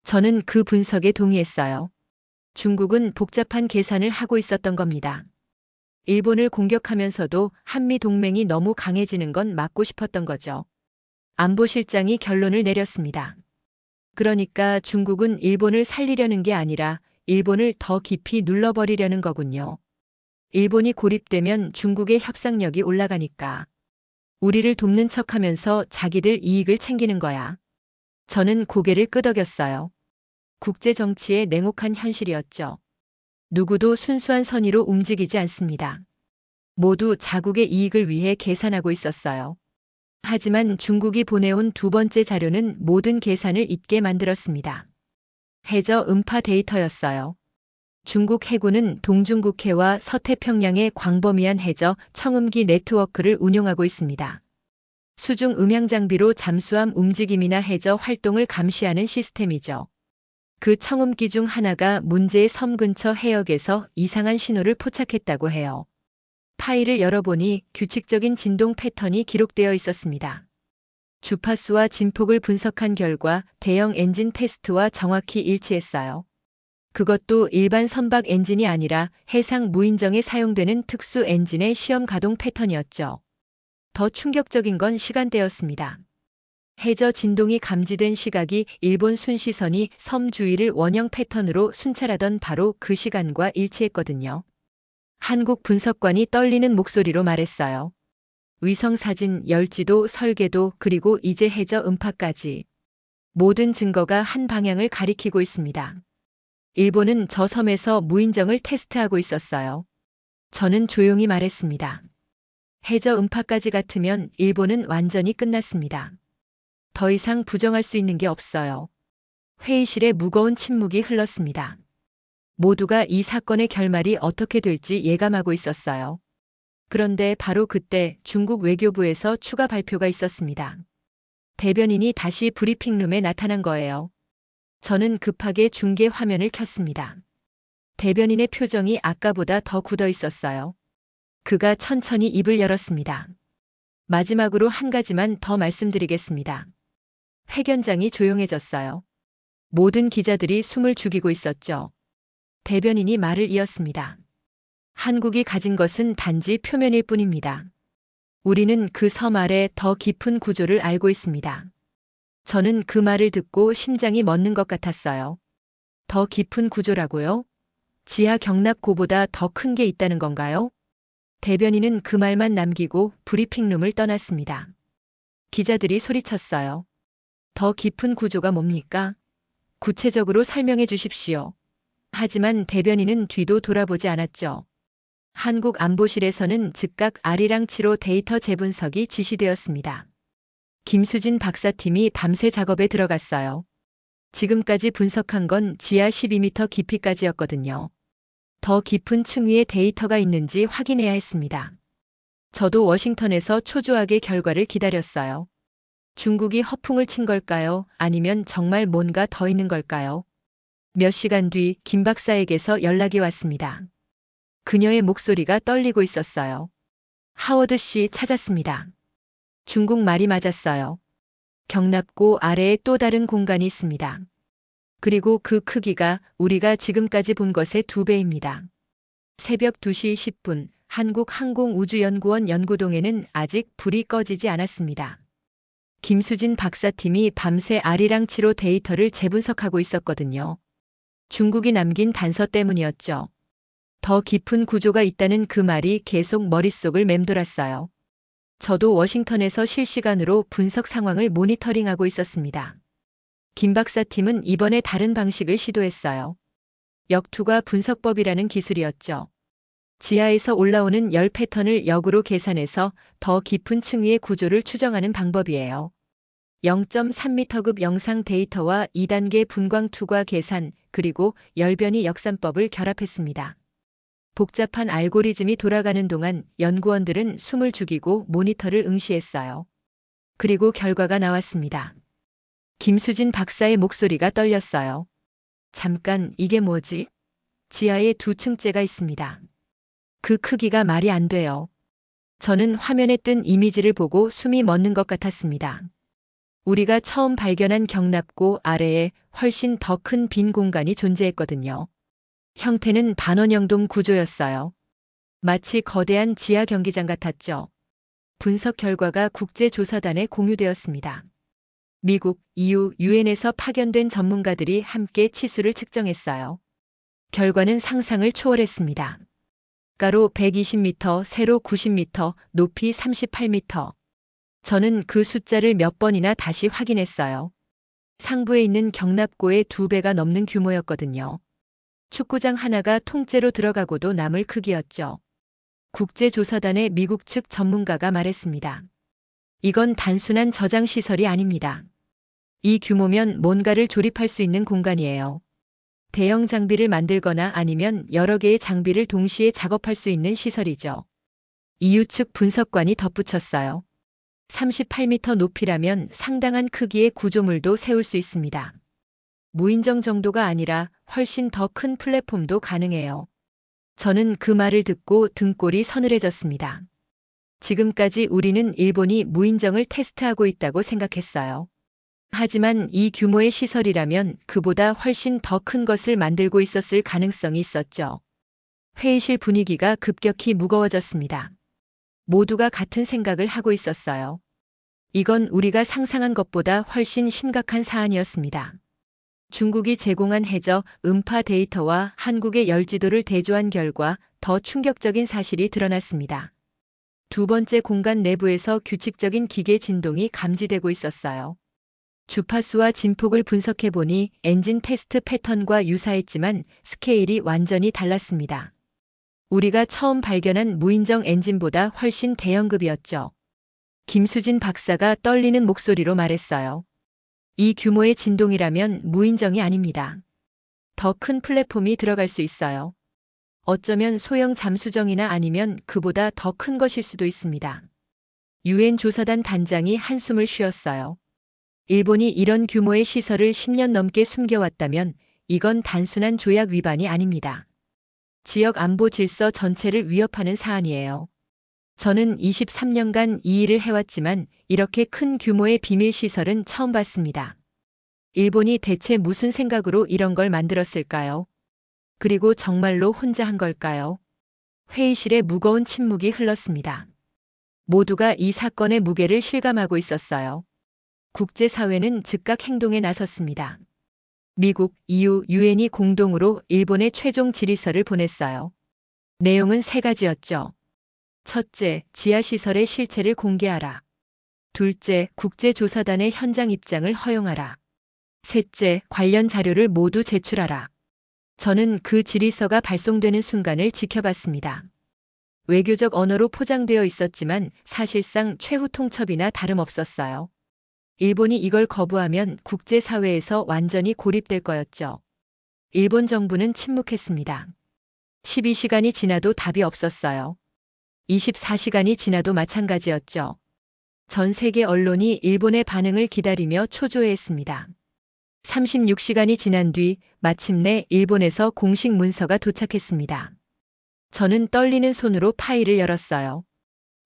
저는 그 분석에 동의했어요. 중국은 복잡한 계산을 하고 있었던 겁니다. 일본을 공격하면서도 한미 동맹이 너무 강해지는 건 막고 싶었던 거죠. 안보실장이 결론을 내렸습니다. 그러니까 중국은 일본을 살리려는 게 아니라 일본을 더 깊이 눌러버리려는 거군요. 일본이 고립되면 중국의 협상력이 올라가니까. 우리를 돕는 척하면서 자기들 이익을 챙기는 거야. 저는 고개를 끄덕였어요. 국제 정치의 냉혹한 현실이었죠. 누구도 순수한 선의로 움직이지 않습니다. 모두 자국의 이익을 위해 계산하고 있었어요. 하지만 중국이 보내온 두 번째 자료는 모든 계산을 잊게 만들었습니다. 해저 음파 데이터였어요. 중국 해군은 동중국해와 서태평양의 광범위한 해저 청음기 네트워크를 운용하고 있습니다. 수중 음향 장비로 잠수함 움직임이나 해저 활동을 감시하는 시스템이죠. 그 청음기 중 하나가 문제의 섬 근처 해역에서 이상한 신호를 포착했다고 해요. 파일을 열어보니 규칙적인 진동 패턴이 기록되어 있었습니다. 주파수와 진폭을 분석한 결과 대형 엔진 테스트와 정확히 일치했어요. 그것도 일반 선박 엔진이 아니라 해상 무인정에 사용되는 특수 엔진의 시험 가동 패턴이었죠. 더 충격적인 건 시간대였습니다. 해저 진동이 감지된 시각이 일본 순시선이 섬 주위를 원형 패턴으로 순찰하던 바로 그 시간과 일치했거든요. 한국 분석관이 떨리는 목소리로 말했어요. 위성 사진, 열지도, 설계도, 그리고 이제 해저 음파까지. 모든 증거가 한 방향을 가리키고 있습니다. 일본은 저 섬에서 무인정을 테스트하고 있었어요. 저는 조용히 말했습니다. 해저 음파까지 같으면 일본은 완전히 끝났습니다. 더 이상 부정할 수 있는 게 없어요. 회의실에 무거운 침묵이 흘렀습니다. 모두가 이 사건의 결말이 어떻게 될지 예감하고 있었어요. 그런데 바로 그때 중국 외교부에서 추가 발표가 있었습니다. 대변인이 다시 브리핑룸에 나타난 거예요. 저는 급하게 중계 화면을 켰습니다. 대변인의 표정이 아까보다 더 굳어 있었어요. 그가 천천히 입을 열었습니다. 마지막으로 한 가지만 더 말씀드리겠습니다. 회견장이 조용해졌어요. 모든 기자들이 숨을 죽이고 있었죠. 대변인이 말을 이었습니다. 한국이 가진 것은 단지 표면일 뿐입니다. 우리는 그 섬 아래 더 깊은 구조를 알고 있습니다. 저는 그 말을 듣고 심장이 멎는 것 같았어요. 더 깊은 구조라고요? 지하 경납고보다 더 큰 게 있다는 건가요? 대변인은 그 말만 남기고 브리핑룸을 떠났습니다. 기자들이 소리쳤어요. 더 깊은 구조가 뭡니까? 구체적으로 설명해 주십시오. 하지만 대변인은 뒤도 돌아보지 않았죠. 한국 안보실에서는 즉각 아리랑치로 데이터 재분석이 지시되었습니다. 김수진 박사팀이 밤새 작업에 들어갔어요. 지금까지 분석한 건 지하 12m 깊이까지였거든요. 더 깊은 층 위에 데이터가 있는지 확인해야 했습니다. 저도 워싱턴에서 초조하게 결과를 기다렸어요. 중국이 허풍을 친 걸까요? 아니면 정말 뭔가 더 있는 걸까요? 몇 시간 뒤 김 박사에게서 연락이 왔습니다. 그녀의 목소리가 떨리고 있었어요. 하워드 씨 찾았습니다. 중국 말이 맞았어요. 경납고 아래에 또 다른 공간이 있습니다. 그리고 그 크기가 우리가 지금까지 본 것의 2배입니다. 새벽 2시 10분 한국항공우주연구원 연구동에는 아직 불이 꺼지지 않았습니다. 김수진 박사팀이 밤새 아리랑치로 데이터를 재분석하고 있었거든요. 중국이 남긴 단서 때문이었죠. 더 깊은 구조가 있다는 그 말이 계속 머릿속을 맴돌았어요. 저도 워싱턴에서 실시간으로 분석 상황을 모니터링하고 있었습니다. 김 박사팀은 이번에 다른 방식을 시도했어요. 역투과 분석법이라는 기술이었죠. 지하에서 올라오는 열 패턴을 역으로 계산해서 더 깊은 층 위의 구조를 추정하는 방법이에요. 0.3m급 영상 데이터와 2단계 분광 투과 계산, 그리고 열변이 역산법을 결합했습니다. 복잡한 알고리즘이 돌아가는 동안 연구원들은 숨을 죽이고 모니터를 응시했어요. 그리고 결과가 나왔습니다. 김수진 박사의 목소리가 떨렸어요. 잠깐, 이게 뭐지? 지하에 2층째가 있습니다. 그 크기가 말이 안 돼요. 저는 화면에 뜬 이미지를 보고 숨이 멎는 것 같았습니다. 우리가 처음 발견한 경납고 아래에 훨씬 더 큰 빈 공간이 존재했거든요. 형태는 반원형돔 구조였어요. 마치 거대한 지하 경기장 같았죠. 분석 결과가 국제조사단에 공유되었습니다. 미국, EU, 유엔에서 파견된 전문가들이 함께 치수를 측정했어요. 결과는 상상을 초월했습니다. 가로 120m, 세로 90m, 높이 38m. 저는 그 숫자를 몇 번이나 다시 확인했어요. 상부에 있는 경납고의 2배가 넘는 규모였거든요. 축구장 하나가 통째로 들어가고도 남을 크기였죠. 국제조사단의 미국 측 전문가가 말했습니다. 이건 단순한 저장 시설이 아닙니다. 이 규모면 뭔가를 조립할 수 있는 공간이에요. 대형 장비를 만들거나 아니면 여러 개의 장비를 동시에 작업할 수 있는 시설이죠. EU 측 분석관이 덧붙였어요. 38m 높이라면 상당한 크기의 구조물도 세울 수 있습니다. 무인정 정도가 아니라 훨씬 더 큰 플랫폼도 가능해요. 저는 그 말을 듣고 등골이 서늘해졌습니다. 지금까지 우리는 일본이 무인정을 테스트하고 있다고 생각했어요. 하지만 이 규모의 시설이라면 그보다 훨씬 더 큰 것을 만들고 있었을 가능성이 있었죠. 회의실 분위기가 급격히 무거워졌습니다. 모두가 같은 생각을 하고 있었어요. 이건 우리가 상상한 것보다 훨씬 심각한 사안이었습니다. 중국이 제공한 해저 음파 데이터와 한국의 열지도를 대조한 결과 더 충격적인 사실이 드러났습니다. 두 번째 공간 내부에서 규칙적인 기계 진동이 감지되고 있었어요. 주파수와 진폭을 분석해 보니 엔진 테스트 패턴과 유사했지만 스케일이 완전히 달랐습니다. 우리가 처음 발견한 무인정 엔진보다 훨씬 대형급이었죠. 김수진 박사가 떨리는 목소리로 말했어요. 이 규모의 진동이라면 무인정이 아닙니다. 더 큰 플랫폼이 들어갈 수 있어요. 어쩌면 소형 잠수정이나 아니면 그보다 더 큰 것일 수도 있습니다. 유엔 조사단 단장이 한숨을 쉬었어요. 일본이 이런 규모의 시설을 10년 넘게 숨겨왔다면 이건 단순한 조약 위반이 아닙니다. 지역 안보 질서 전체를 위협하는 사안이에요. 저는 23년간 이 일을 해왔지만 이렇게 큰 규모의 비밀 시설은 처음 봤습니다. 일본이 대체 무슨 생각으로 이런 걸 만들었을까요? 그리고 정말로 혼자 한 걸까요? 회의실에 무거운 침묵이 흘렀습니다. 모두가 이 사건의 무게를 실감하고 있었어요. 국제사회는 즉각 행동에 나섰습니다. 미국, EU, 유엔이 공동으로 일본에 최종 질의서를 보냈어요. 내용은 세 가지였죠. 첫째, 지하시설의 실체를 공개하라. 둘째, 국제조사단의 현장 입장을 허용하라. 셋째, 관련 자료를 모두 제출하라. 저는 그 질의서가 발송되는 순간을 지켜봤습니다. 외교적 언어로 포장되어 있었지만 사실상 최후 통첩이나 다름없었어요. 일본이 이걸 거부하면 국제사회에서 완전히 고립될 거였죠. 일본 정부는 침묵했습니다. 12시간이 지나도 답이 없었어요. 24시간이 지나도 마찬가지였죠. 전 세계 언론이 일본의 반응을 기다리며 초조해했습니다. 36시간이 지난 뒤 마침내 일본에서 공식 문서가 도착했습니다. 저는 떨리는 손으로 파일을 열었어요.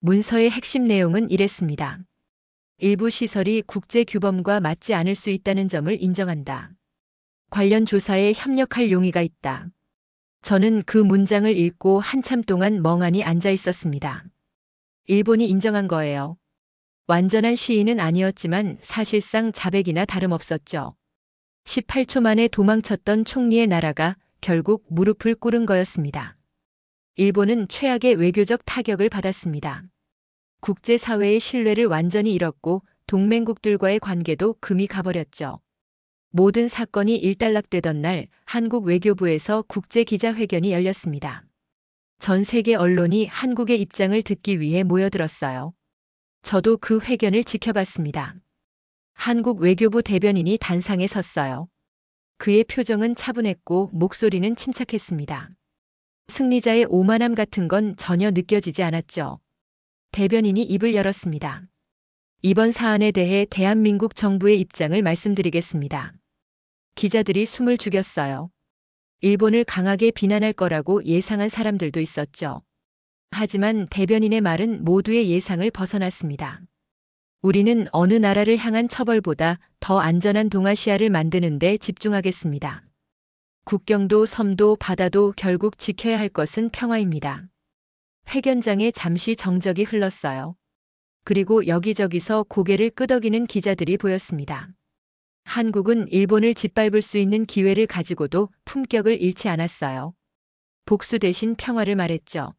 문서의 핵심 내용은 이랬습니다. 일부 시설이 국제 규범과 맞지 않을 수 있다는 점을 인정한다. 관련 조사에 협력할 용의가 있다. 저는 그 문장을 읽고 한참 동안 멍하니 앉아 있었습니다. 일본이 인정한 거예요. 완전한 시인은 아니었지만 사실상 자백이나 다름없었죠. 18초 만에 도망쳤던 총리의 나라가 결국 무릎을 꿇은 거였습니다. 일본은 최악의 외교적 타격을 받았습니다. 국제사회의 신뢰를 완전히 잃었고 동맹국들과의 관계도 금이 가버렸죠. 모든 사건이 일단락되던 날 한국 외교부에서 국제기자회견이 열렸습니다. 전 세계 언론이 한국의 입장을 듣기 위해 모여들었어요. 저도 그 회견을 지켜봤습니다. 한국 외교부 대변인이 단상에 섰어요. 그의 표정은 차분했고 목소리는 침착했습니다. 승리자의 오만함 같은 건 전혀 느껴지지 않았죠. 대변인이 입을 열었습니다. 이번 사안에 대해 대한민국 정부의 입장을 말씀드리겠습니다. 기자들이 숨을 죽였어요. 일본을 강하게 비난할 거라고 예상한 사람들도 있었죠. 하지만 대변인의 말은 모두의 예상을 벗어났습니다. 우리는 어느 나라를 향한 처벌보다 더 안전한 동아시아를 만드는 데 집중하겠습니다. 국경도 섬도 바다도 결국 지켜야 할 것은 평화입니다. 회견장에 잠시 정적이 흘렀어요. 그리고 여기저기서 고개를 끄덕이는 기자들이 보였습니다. 한국은 일본을 짓밟을 수 있는 기회를 가지고도 품격을 잃지 않았어요. 복수 대신 평화를 말했죠.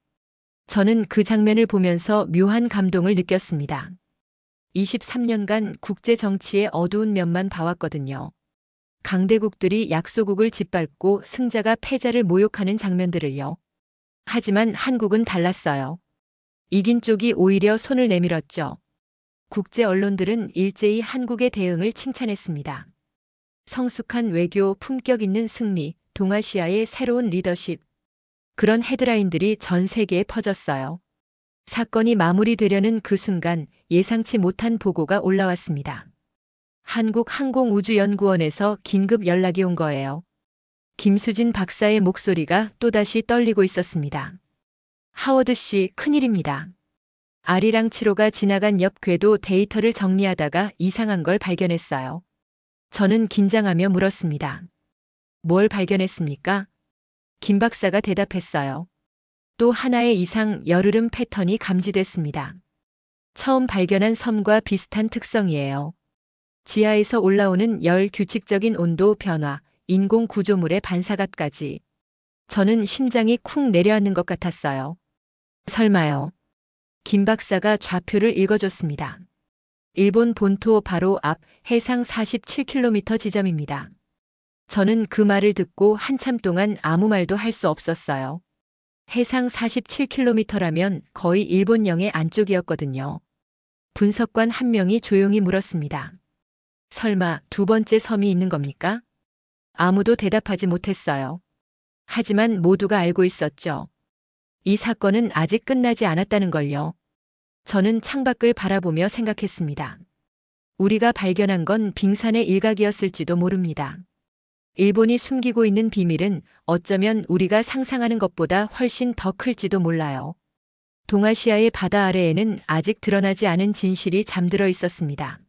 저는 그 장면을 보면서 묘한 감동을 느꼈습니다. 23년간 국제 정치의 어두운 면만 봐왔거든요. 강대국들이 약소국을 짓밟고 승자가 패자를 모욕하는 장면들을요. 하지만 한국은 달랐어요. 이긴 쪽이 오히려 손을 내밀었죠. 국제 언론들은 일제히 한국의 대응을 칭찬했습니다. 성숙한 외교, 품격 있는 승리, 동아시아의 새로운 리더십. 그런 헤드라인들이 전 세계에 퍼졌어요. 사건이 마무리되려는 그 순간 예상치 못한 보고가 올라왔습니다. 한국항공우주연구원에서 긴급 연락이 온 거예요. 김수진 박사의 목소리가 또다시 떨리고 있었습니다. 하워드 씨, 큰일입니다. 아리랑치로가 지나간 옆 궤도 데이터를 정리하다가 이상한 걸 발견했어요. 저는 긴장하며 물었습니다. 뭘 발견했습니까? 김 박사가 대답했어요. 또 하나의 이상 열흐름 패턴이 감지됐습니다. 처음 발견한 섬과 비슷한 특성이에요. 지하에서 올라오는 열, 규칙적인 온도 변화, 인공 구조물의 반사각까지. 저는 심장이 쿵 내려앉는 것 같았어요. 설마요. 김 박사가 좌표를 읽어줬습니다. 일본 본토 바로 앞 해상 47km 지점입니다. 저는 그 말을 듣고 한참 동안 아무 말도 할 수 없었어요. 해상 47km라면 거의 일본령의 안쪽이었거든요. 분석관 한 명이 조용히 물었습니다. 설마 두 번째 섬이 있는 겁니까? 아무도 대답하지 못했어요. 하지만 모두가 알고 있었죠. 이 사건은 아직 끝나지 않았다는 걸요. 저는 창밖을 바라보며 생각했습니다. 우리가 발견한 건 빙산의 일각이었을지도 모릅니다. 일본이 숨기고 있는 비밀은 어쩌면 우리가 상상하는 것보다 훨씬 더 클지도 몰라요. 동아시아의 바다 아래에는 아직 드러나지 않은 진실이 잠들어 있었습니다.